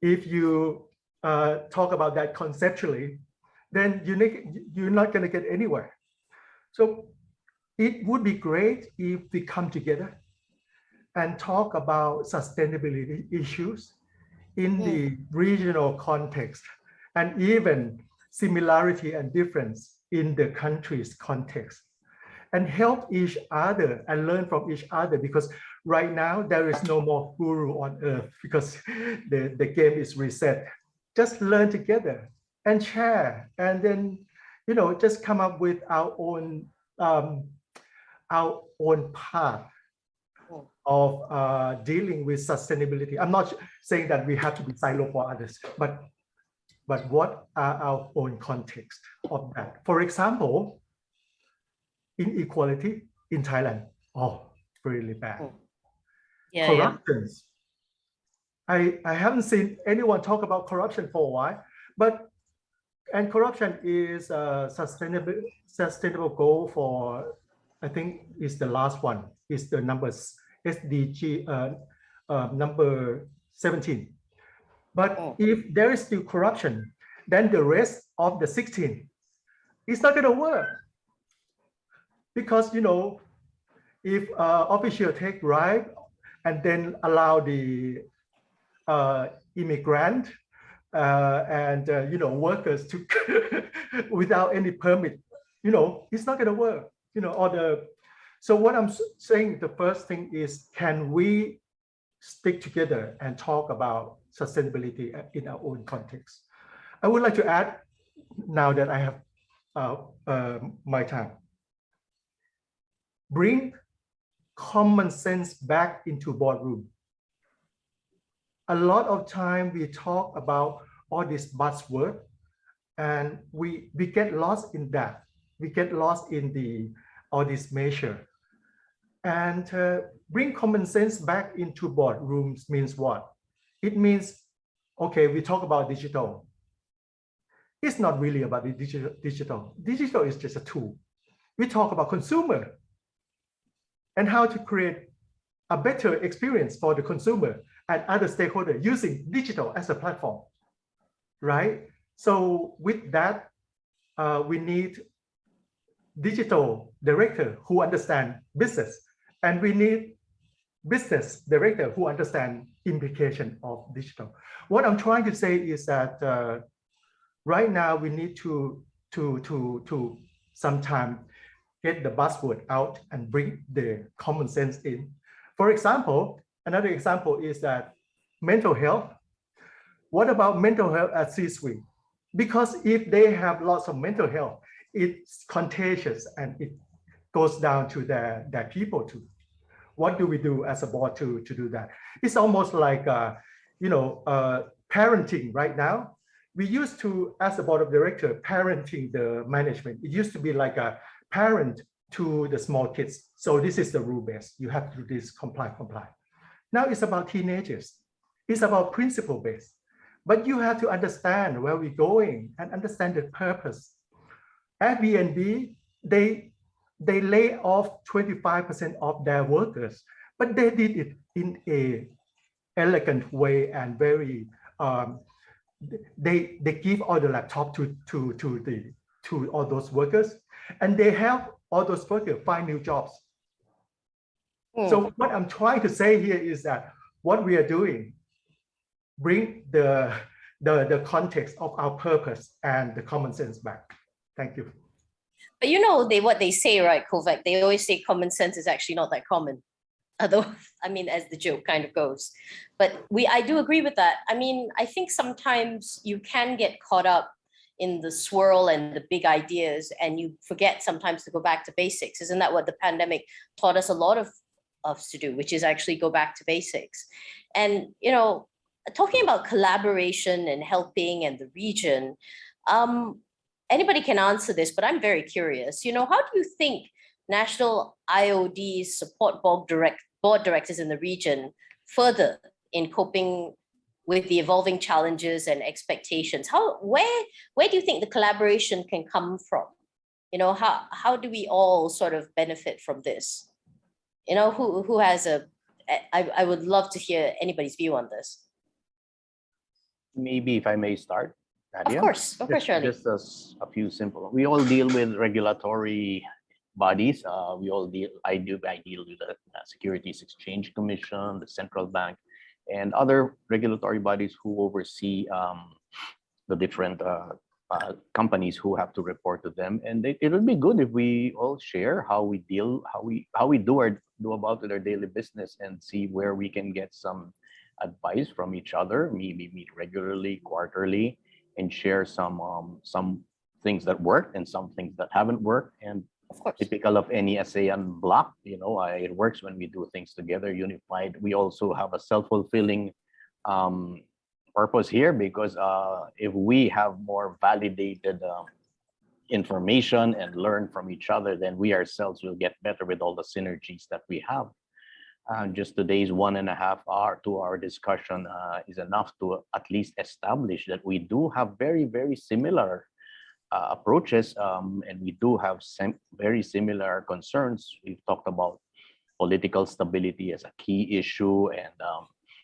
If you talk about that conceptually, then you're not going to get anywhere. So it would be great if we come together and talk about sustainability issues in the regional context and even similarity and difference in the country's context, and help each other and learn from each other, because right now there is no more guru on earth because the game is reset. Just learn together and share, and then just come up with our own path of dealing with sustainability. I'm not saying that we have to be silo for others, but what are our own context of that? For example, inequality in Thailand, really bad. Corruption. I haven't seen anyone talk about corruption for a while, and corruption is a sustainable goal for, I think is the last one, is the number SDG number 17. But if there is still corruption, then the rest of the 16 is not going to work. Because, you know, if official take bribe and then allow the immigrant and you know, workers to without any permit, you know, it's not going to work. You know, or the so what I'm saying, the first thing is, can we stick together and talk about sustainability in our own context? I would like to add, now that I have my time, bring common sense back into boardroom. A lot of time we talk about all this buzzword and we get lost in that. We get lost in all this measure. And bring common sense back into boardrooms means what? It means, okay, we talk about digital. It's not really about the digital. Digital is just a tool. We talk about consumer and how to create a better experience for the consumer and other stakeholders using digital as a platform, right? So with that, we need digital director who understand business, and we need business director who understand implication of digital. What I'm trying to say is that right now we need to sometime get the buzzword out and bring the common sense in. For example, another example is that mental health. What about mental health at C-suite? Because if they have lots of mental health, it's contagious and it goes down to their people too. What do we do as a board to do that? It's almost like, you know, parenting right now. We used to, as a board of director, parenting the management. It used to be like a parent to the small kids. So this is the rule base. You have to do this, comply. Now it's about teenagers. It's about principle based. But you have to understand where we're going and understand the purpose. Airbnb, they lay off 25% of their workers, but they did it in a elegant way and very, they give all the laptop to all those workers, and they help all those workers find new jobs. So what I'm trying to say here is that what we are doing, bring the context of our purpose and the common sense back. Thank you. But you know, what they say, right, Kovac? They always say common sense is actually not that common. Although, I mean, as the joke kind of goes. But I do agree with that. I mean, I think sometimes you can get caught up in the swirl and the big ideas, and you forget sometimes to go back to basics. Isn't that what the pandemic taught us a lot of us to do, which is actually go back to basics? And, you know, talking about collaboration and helping and the region, anybody can answer this, but I'm very curious. You know, how do you think national IODs support board directors in the region further in coping with the evolving challenges and expectations? Where do you think the collaboration can come from? You know, how do we all sort of benefit from this? You know, who has I would love to hear anybody's view on this. Maybe if I may start, Nadia. Of course, Shirley. Just a few simple. We all deal with regulatory bodies. I deal with the Securities Exchange Commission, the Central Bank, and other regulatory bodies who oversee the different companies who have to report to them. And it would be good if we all share how we deal, how we do about our daily business, and see where we can get some advice from each other. Maybe meet regularly, quarterly, and share some things that work and some things that haven't worked. And of course, typical of any ASEAN bloc, you know, it works when we do things together, unified. We also have a self-fulfilling purpose here, because if we have more validated information and learn from each other, then we ourselves will get better with all the synergies that we have. Just today's 1.5 hour, 2 hour discussion is enough to at least establish that we do have very, very similar approaches, and we do have very similar concerns. We've talked about political stability as a key issue, and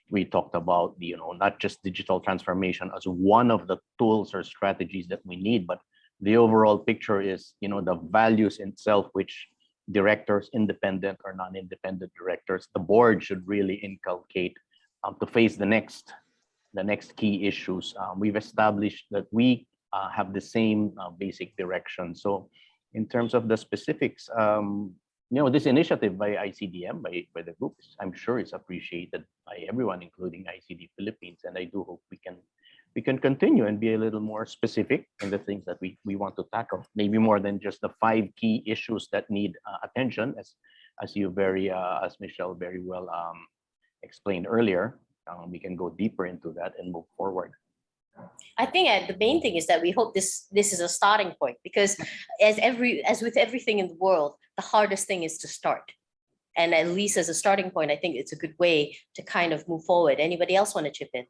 we talked about the, not just digital transformation as one of the tools or strategies that we need, but the overall picture is, the values itself, which directors, independent or non-independent directors, the board should really inculcate to face the next key issues. We've established that we have the same basic direction. So in terms of the specifics, this initiative by ICDM, by the group, I'm sure is appreciated by everyone, including ICD Philippines. And I do hope we can continue and be a little more specific in the things that we want to tackle, maybe more than just the 5 key issues that need attention, as Michelle very well explained earlier. We can go deeper into that and move forward. I think the main thing is that we hope this is a starting point, because as with everything in the world, the hardest thing is to start. And at least as a starting point, I think it's a good way to kind of move forward. Anybody else want to chip in?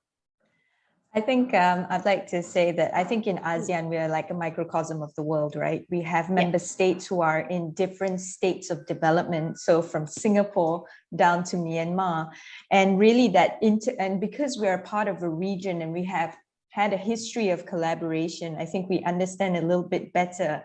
I think I'd like to say that I think in ASEAN, we are like a microcosm of the world, right? We have member states who are in different states of development. So from Singapore down to Myanmar, and really and because we are part of a region and we have had a history of collaboration, I think we understand a little bit better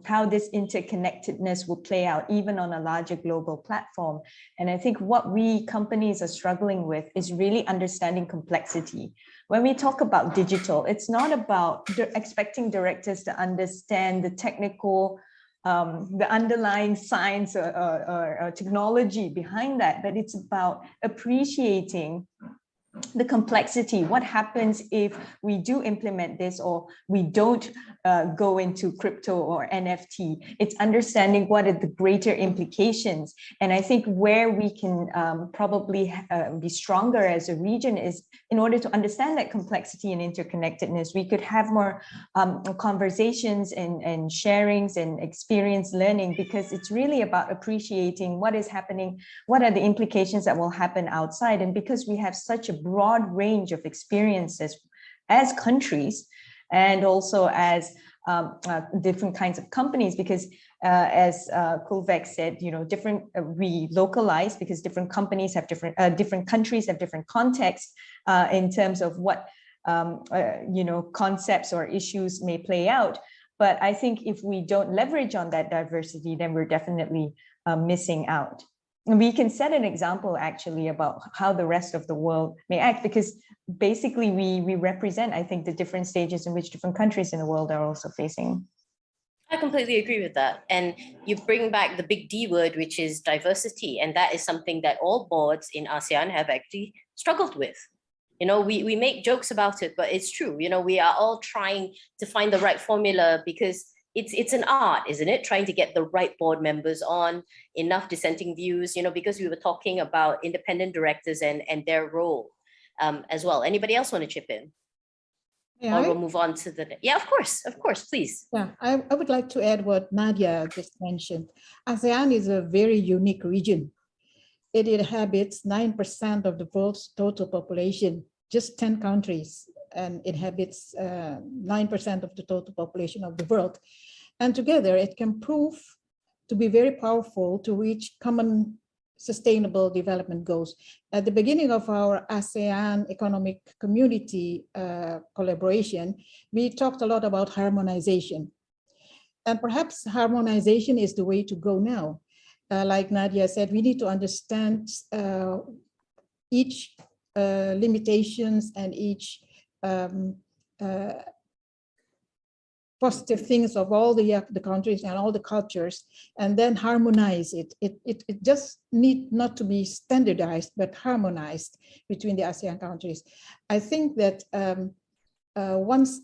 how this interconnectedness will play out even on a larger global platform. And I think what we companies are struggling with is really understanding complexity. When we talk about digital, it's not about expecting directors to understand the technical, the underlying science or technology behind that, but it's about appreciating the complexity. What happens if we do implement this or we don't go into crypto or NFT? It's understanding what are the greater implications. And I think where we can probably be stronger as a region is in order to understand that complexity and interconnectedness, we could have more conversations and sharings and experience learning, because it's really about appreciating what is happening, what are the implications that will happen outside. And because we have such a broad range of experiences as countries and also as different kinds of companies, because as Kulvek said, we localize because different companies have different countries have different contexts in terms of what concepts or issues may play out. But I think if we don't leverage on that diversity, then we're definitely missing out. We can set an example actually about how the rest of the world may act, because basically we represent, I think, the different stages in which different countries in the world are also facing. I completely agree with that. And you bring back the big D word, which is diversity. And that is something that all boards in ASEAN have actually struggled with. We make jokes about it, but it's true. We are all trying to find the right formula, because it's an art, isn't it? Trying to get the right board members on, enough dissenting views, because we were talking about independent directors and their role as well. Anybody else want to chip in? Or we'll move on to the, of course, please. Yeah, I would like to add what Nadia just mentioned. ASEAN is a very unique region. It inhabits 9% of the world's total population, just 10 countries, and inhabits 9% of the total population of the world. And together it can prove to be very powerful to reach common sustainable development goals. At the beginning of our ASEAN Economic Community collaboration, we talked a lot about harmonization. And perhaps harmonization is the way to go now. Like Nadia said, we need to understand each limitations and each positive things of all the countries and all the cultures, and then harmonize it. It just need not to be standardized, but harmonized between the ASEAN countries. I think that once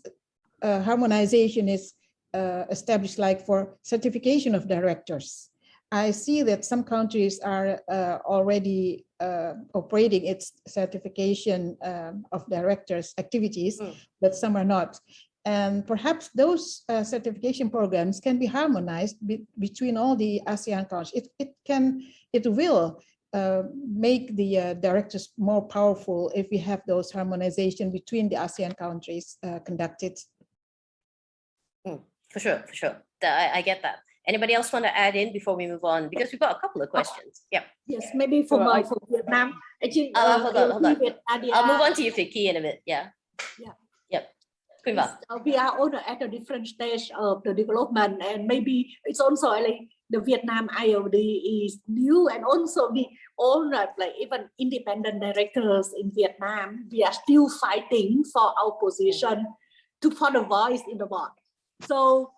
harmonization is established, like for certification of directors, I see that some countries are already operating its certification of directors activities, but some are not. And perhaps those certification programs can be harmonized between all the ASEAN countries. It will make the directors more powerful if we have those harmonization between the ASEAN countries conducted. For sure. I get that. Anybody else want to add in before we move on? Because we've got a couple of questions. Yeah. Yes, maybe for Vietnam. Actually, hold on. Nadia, I'll move on to you, Vicky, in a bit. Yeah. Yeah. Yep. We are all at a different stage of the development, and maybe it's also like the Vietnam IOD is new, and also we all like even independent directors in Vietnam, we are still fighting for our position for the voice in the board. So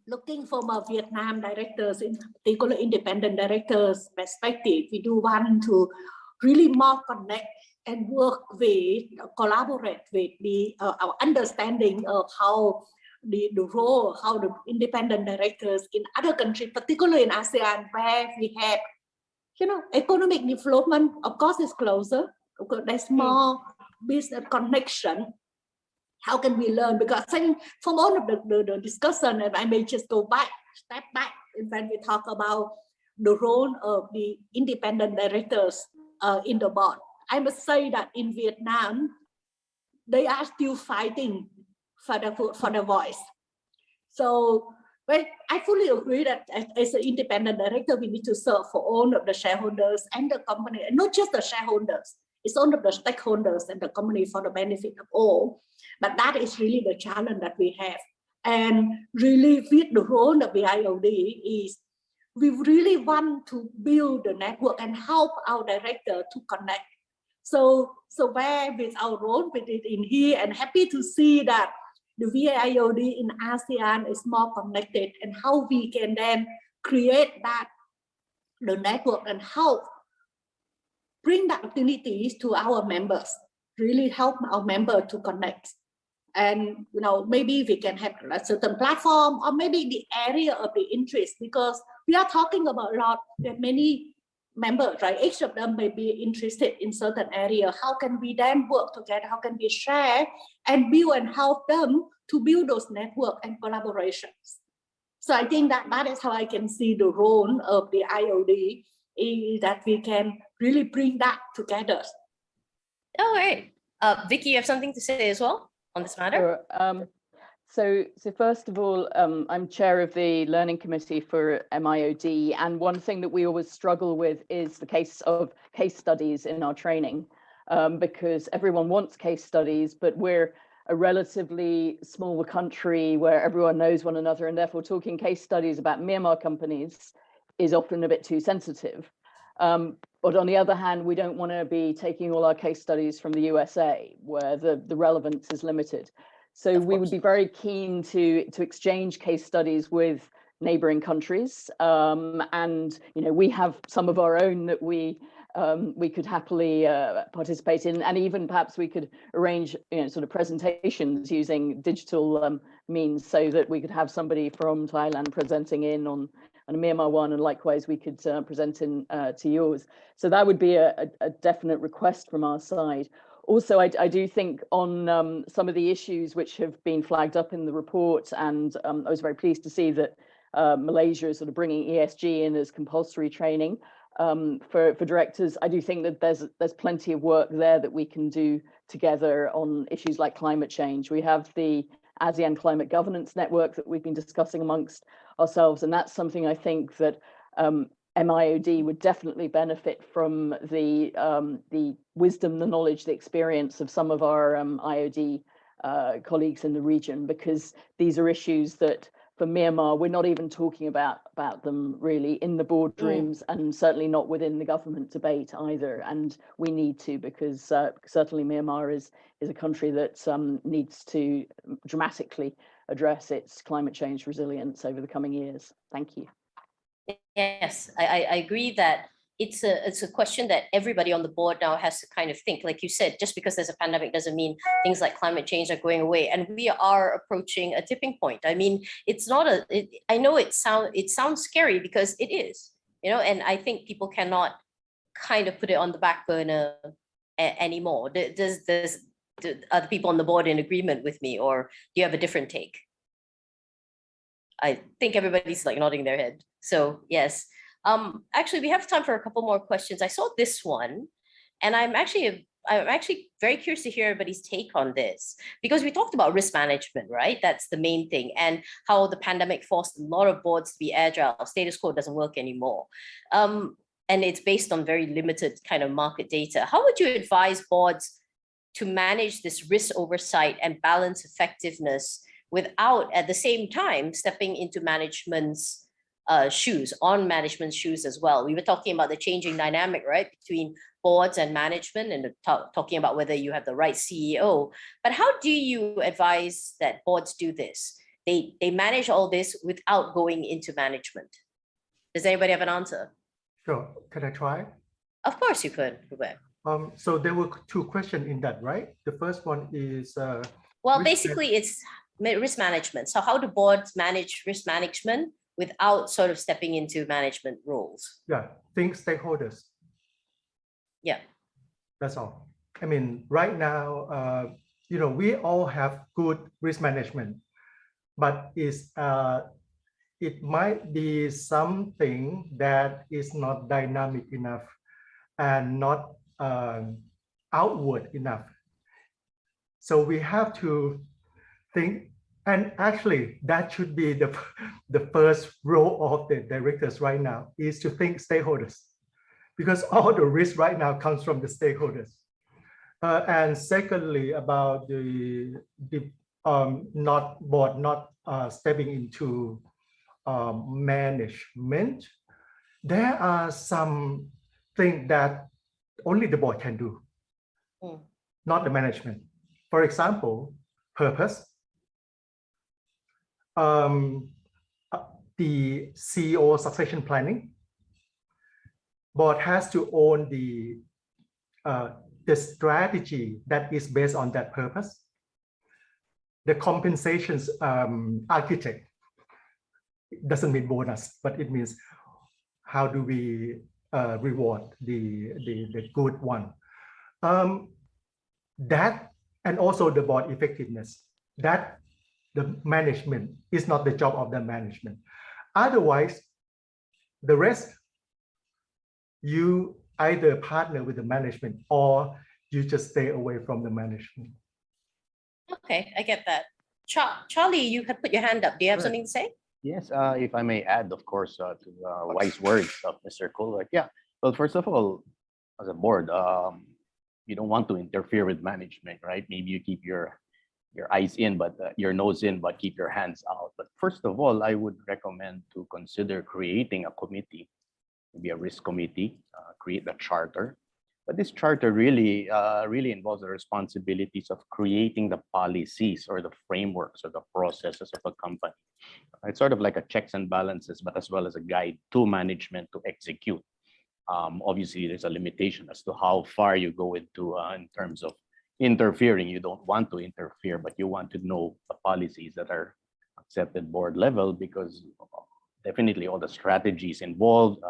looking from a Vietnam directors, in particular independent directors perspective, we do want to really more connect and work with, collaborate with our understanding of how the role, how the independent directors in other countries, particularly in ASEAN, where we have, economic development, of course, is closer. There's more business connection. How can we learn? Because I think from all of the discussion, and I may just step back, when we talk about the role of the independent directors in the board. I must say that in Vietnam, they are still fighting for the voice. So, well, I fully agree that as an independent director, we need to serve for all of the shareholders and the company, and not just the shareholders. It's all of the stakeholders and the company for the benefit of all. But that is really the challenge that we have. And really with the role of the IOD is we really want to build the network and help our director to connect. So where with our role with it in here, and happy to see that the VIOD in ASEAN is more connected, and how we can then create the network and help bring the opportunities to our members, really help our members to connect. And maybe we can have a certain platform, or maybe the area of the interest, because we are talking about a lot. There are many members, right? Each of them may be interested in certain area. How can we then work together? How can we share and build and help them to build those network and collaborations? So I think that is how I can see the role of the IOD, is that we can really bring that together. All right. Vicky, you have something to say as well on this matter? Sure. So first of all, I'm chair of the learning committee for MIOD, and one thing that we always struggle with is the case studies in our training, because everyone wants case studies, but we're a relatively small country where everyone knows one another, and therefore talking case studies about Myanmar companies is often a bit too sensitive. But on the other hand, we don't want to be taking all our case studies from the USA, where the relevance is limited. So we would be very keen to exchange case studies with neighboring countries, and we have some of our own that we could happily participate in, and even perhaps we could arrange sort of presentations using digital means, so that we could have somebody from Thailand presenting in on a Myanmar one, and likewise we could present in to yours. So that would be a definite request from our side. Also, I do think on some of the issues which have been flagged up in the report, and I was very pleased to see that Malaysia is sort of bringing ESG in as compulsory training for directors. I do think that there's plenty of work there that we can do together on issues like climate change. We have the ASEAN Climate Governance Network that we've been discussing amongst ourselves, and that's something I think that MIOD would definitely benefit from the wisdom, the knowledge, the experience of some of our IOD colleagues in the region, because these are issues that for Myanmar, we're not even talking about them really in the boardrooms, and certainly not within the government debate either. And we need to, because certainly Myanmar is a country that needs to dramatically address its climate change resilience over the coming years. Thank you. Yes, I agree that it's a question that everybody on the board now has to kind of think. Like you said, just because there's a pandemic doesn't mean things like climate change are going away, and we are approaching a tipping point. I mean, it's not I know it sounds scary, because it is, and I think people cannot kind of put it on the back burner anymore. Are the people on the board in agreement with me, or do you have a different take? I think everybody's like nodding their head. So yes, actually we have time for a couple more questions. I saw this one, and I'm actually I'm actually very curious to hear everybody's take on this, because we talked about risk management, right? That's the main thing, and how the pandemic forced a lot of boards to be agile. Status quo doesn't work anymore. And it's based on very limited kind of market data. How would you advise boards to manage this risk oversight and balance effectiveness without at the same time stepping into management's shoes, on management's shoes as well? We were talking about the changing dynamic, right, between boards and management, and talking about whether you have the right CEO. But how do you advise that boards do this? They manage all this without going into management. Does anybody have an answer? Sure. Can I try? Of course you could, Hubert. So there were two questions in that, right? The first one is well, basically it's risk management. So how do boards manage risk management without sort of stepping into management roles? Yeah, think stakeholders. Yeah. That's all. I mean, right now, we all have good risk management, but it might be something that is not dynamic enough and not outward enough. So we have to think, and actually that should be the first role of the directors right now, is to think stakeholders, because all the risk right now comes from the stakeholders. And secondly, about the board not stepping into management, there are some things that only the board can do, not the management. For example, purpose. The CEO succession planning. Board has to own the strategy that is based on that purpose. The compensations architect, it doesn't mean bonus, but it means how do we reward the good one. That, and also the board effectiveness, that the management is not the job of the management. Otherwise, the rest, you either partner with the management or you just stay away from the management. Okay, I get that. Charlie, you had put your hand up. Do you have something to say? Yes, if I may add, of course, to wise words of Mr. Kulwart. Yeah, well, first of all, as a board, you don't want to interfere with management, right? Maybe you keep your eyes in, but your nose in, but keep your hands out. But first of all, I would recommend to consider creating a committee, maybe a risk committee, create a charter. But this charter really involves the responsibilities of creating the policies or the frameworks or the processes of a company. It's sort of like a checks and balances, but as well as a guide to management to execute. Obviously, there's a limitation as to how far you go into in terms of interfering. You don't want to interfere, but you want to know the policies that are accepted board level, because definitely all the strategies involved,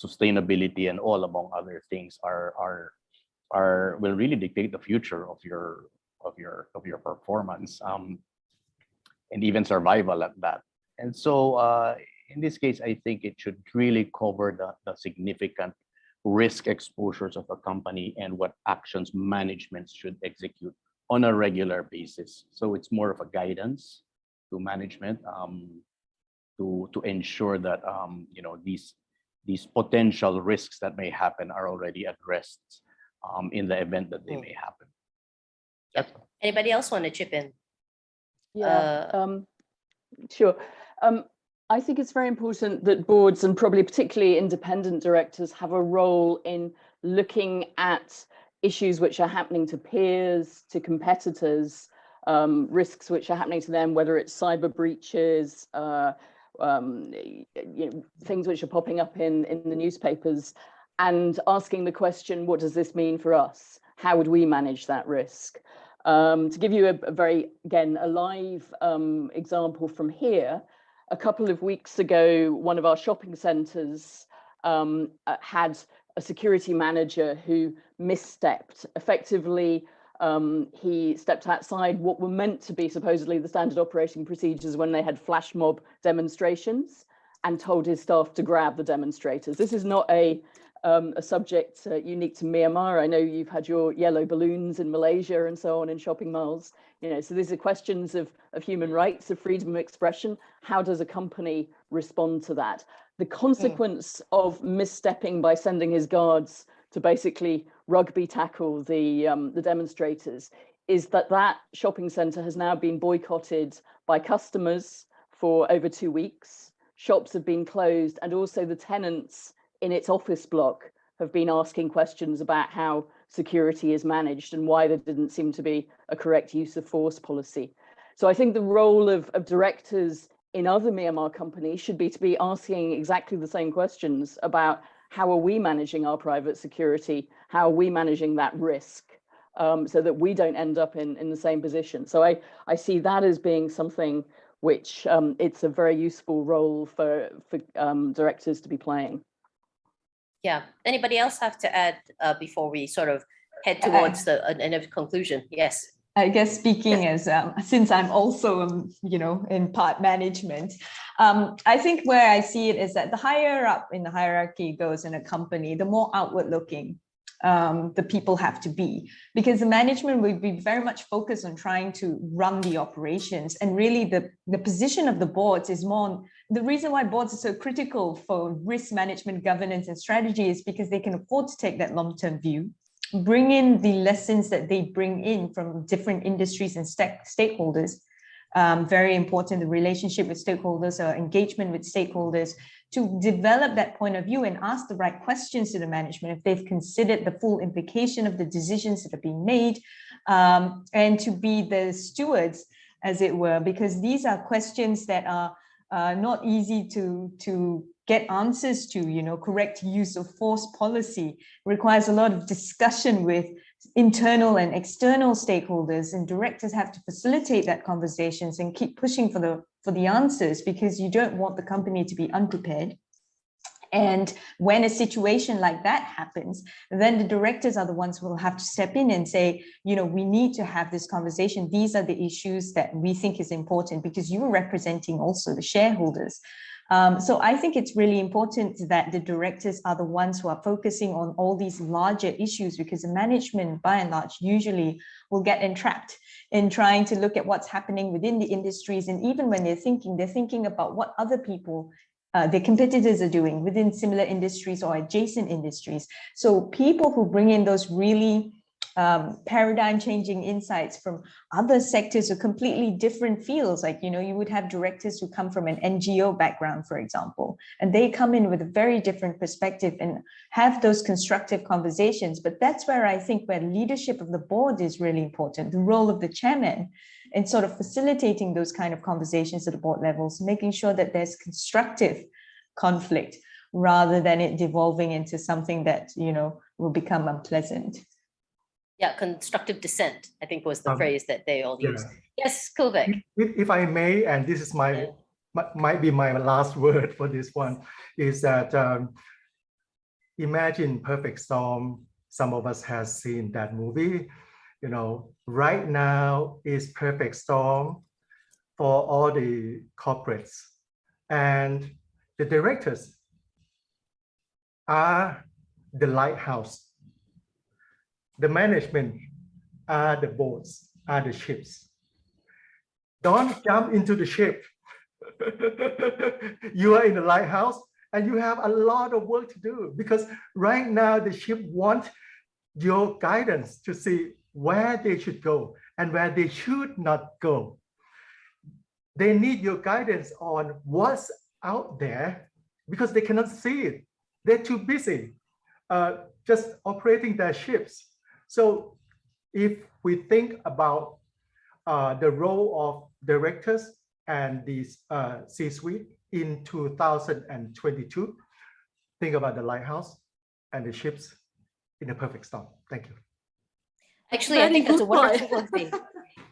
sustainability and all among other things will really dictate the future of your performance and even survival at that. And so in this case, I think it should really cover the significant risk exposures of a company and what actions management should execute on a regular basis. So it's more of a guidance to management to ensure that these potential risks that may happen are already addressed in the event that they may happen. Yeah. Anybody else want to chip in? Yeah, sure. I think it's very important that boards, and probably particularly independent directors, have a role in looking at issues which are happening to peers, to competitors, risks which are happening to them, whether it's cyber breaches, things which are popping up in the newspapers, and asking the question, what does this mean for us? How would we manage that risk? To give you a very, again, a live example from here, a couple of weeks ago, one of our shopping centres had a security manager who misstepped. Effectively, he stepped outside what were meant to be supposedly the standard operating procedures when they had flash mob demonstrations, and told his staff to grab the demonstrators. This is not a a subject unique to Myanmar. I know you've had your yellow balloons in Malaysia and so on in shopping malls. So these are questions of human rights, of freedom of expression. How does a company respond to that? The consequence of misstepping by sending his guards to basically rugby tackle the demonstrators is that shopping centre has now been boycotted by customers for over 2 weeks. Shops have been closed, and also the tenants in its office block have been asking questions about how security is managed and why there didn't seem to be a correct use of force policy. So I think the role of directors in other Myanmar companies should be to be asking exactly the same questions about how are we managing our private security? How are we managing that risk so that we don't end up in the same position? So I see that as being something which it's a very useful role for directors to be playing. Yeah. Anybody else have to add before we sort of head towards the end of conclusion? Yes. I guess speaking as since I'm also in part management, I think where I see it is that the higher up in the hierarchy goes in a company, the more outward looking the people have to be, because the management will be very much focused on trying to run the operations, and really the position of the boards is more on, the reason why boards are so critical for risk management, governance and strategy is because they can afford to take that long-term view, bring in the lessons that they bring in from different industries and stakeholders. Very important, the relationship with stakeholders or engagement with stakeholders, to develop that point of view and ask the right questions to the management if they've considered the full implication of the decisions that are being made, and to be the stewards, as it were, because these are questions that are not easy to get answers to. Correct use of force policy requires a lot of discussion with internal and external stakeholders, and directors have to facilitate that conversations and keep pushing for the answers, because you don't want the company to be unprepared. And when a situation like that happens, then the directors are the ones who will have to step in and say, we need to have this conversation. These are the issues that we think is important, because you are representing also the shareholders. So I think it's really important that the directors are the ones who are focusing on all these larger issues, because the management, by and large, usually will get entrapped in trying to look at what's happening within the industries. And even when they're thinking about what other people, their competitors are doing within similar industries or adjacent industries. So people who bring in those really paradigm changing insights from other sectors or completely different fields, like you would have directors who come from an NGO background, for example, and they come in with a very different perspective and have those constructive conversations. But that's where I think where leadership of the board is really important, the role of the chairman in sort of facilitating those kind of conversations at the board levels, making sure that there's constructive conflict rather than it devolving into something that will become unpleasant. Yeah, constructive dissent, I think, was the phrase that they all used. Yes, Kovek. If I may, and this is might be my last word for this one, is that imagine Perfect Storm. Some of us have seen that movie. Right now is perfect storm for all the corporates, and the directors are the lighthouse. The management are the boats, are the ships. Don't jump into the ship. You are in the lighthouse and you have a lot of work to do, because right now the ship wants your guidance to see where they should go and where they should not go. They need your guidance on what's out there, because they cannot see it. They're too busy just operating their ships. So if we think about the role of directors and the C-suite in 2022, think about the lighthouse and the ships in a perfect storm. Thank you. Actually, I think that's a wonderful thing.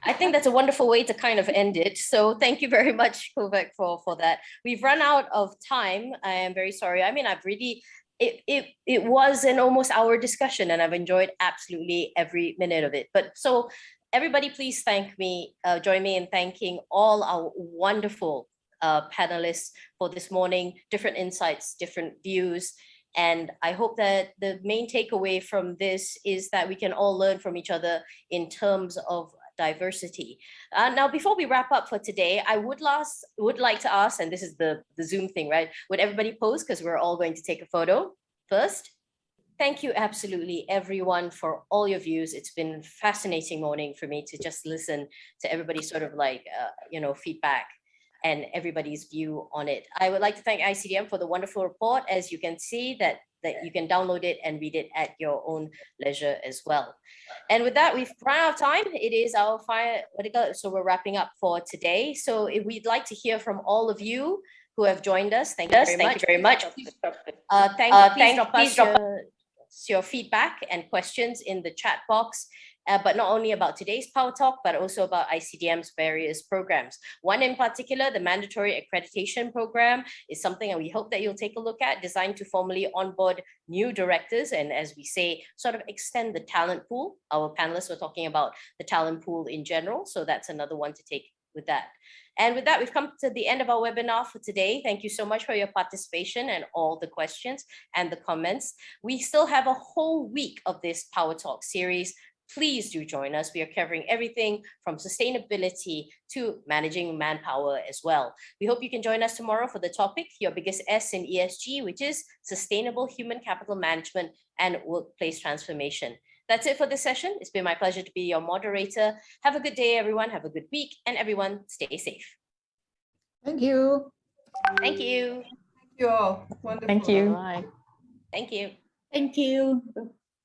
I think that's a wonderful way to kind of end it. So thank you very much, Kovek, for that. We've run out of time. I am very sorry. I mean, I've really, it was an almost hour discussion, and I've enjoyed absolutely every minute of it. But so everybody, please join me in thanking all our wonderful panelists for this morning, different insights, different views. And I hope that the main takeaway from this is that we can all learn from each other in terms of diversity. Now, before we wrap up for today, I would like to ask, and this is the Zoom thing, right? Would everybody pose, because we're all going to take a photo first? Thank you absolutely everyone for all your views. It's been a fascinating morning for me to just listen to everybody's sort of like, feedback and everybody's view on it. I would like to thank ICDM for the wonderful report. As you can see, that you can download it and read it at your own leisure as well. And with that, we've run out of time. It is our so we're wrapping up for today. So if we'd like to hear from all of you who have joined us, thank you very much. Please drop us your feedback and questions in the chat box. But not only about today's PowerTalk, but also about ICDM's various programs. One in particular, the mandatory accreditation program, is something that we hope that you'll take a look at, designed to formally onboard new directors and, as we say, sort of extend the talent pool. Our panelists were talking about the talent pool in general, so that's another one to take with that. And with that, we've come to the end of our webinar for today. Thank you so much for your participation and all the questions and the comments. We still have a whole week of this PowerTalk series. Please do join us. We are covering everything from sustainability to managing manpower as well. We hope you can join us tomorrow for the topic, your biggest S in ESG, which is sustainable human capital management and workplace transformation. That's it for this session. It's been my pleasure to be your moderator. Have a good day, everyone. Have a good week, and everyone stay safe. Thank you. Thank you. Thank you all. Wonderful. Thank you. Bye. Thank you. Thank you.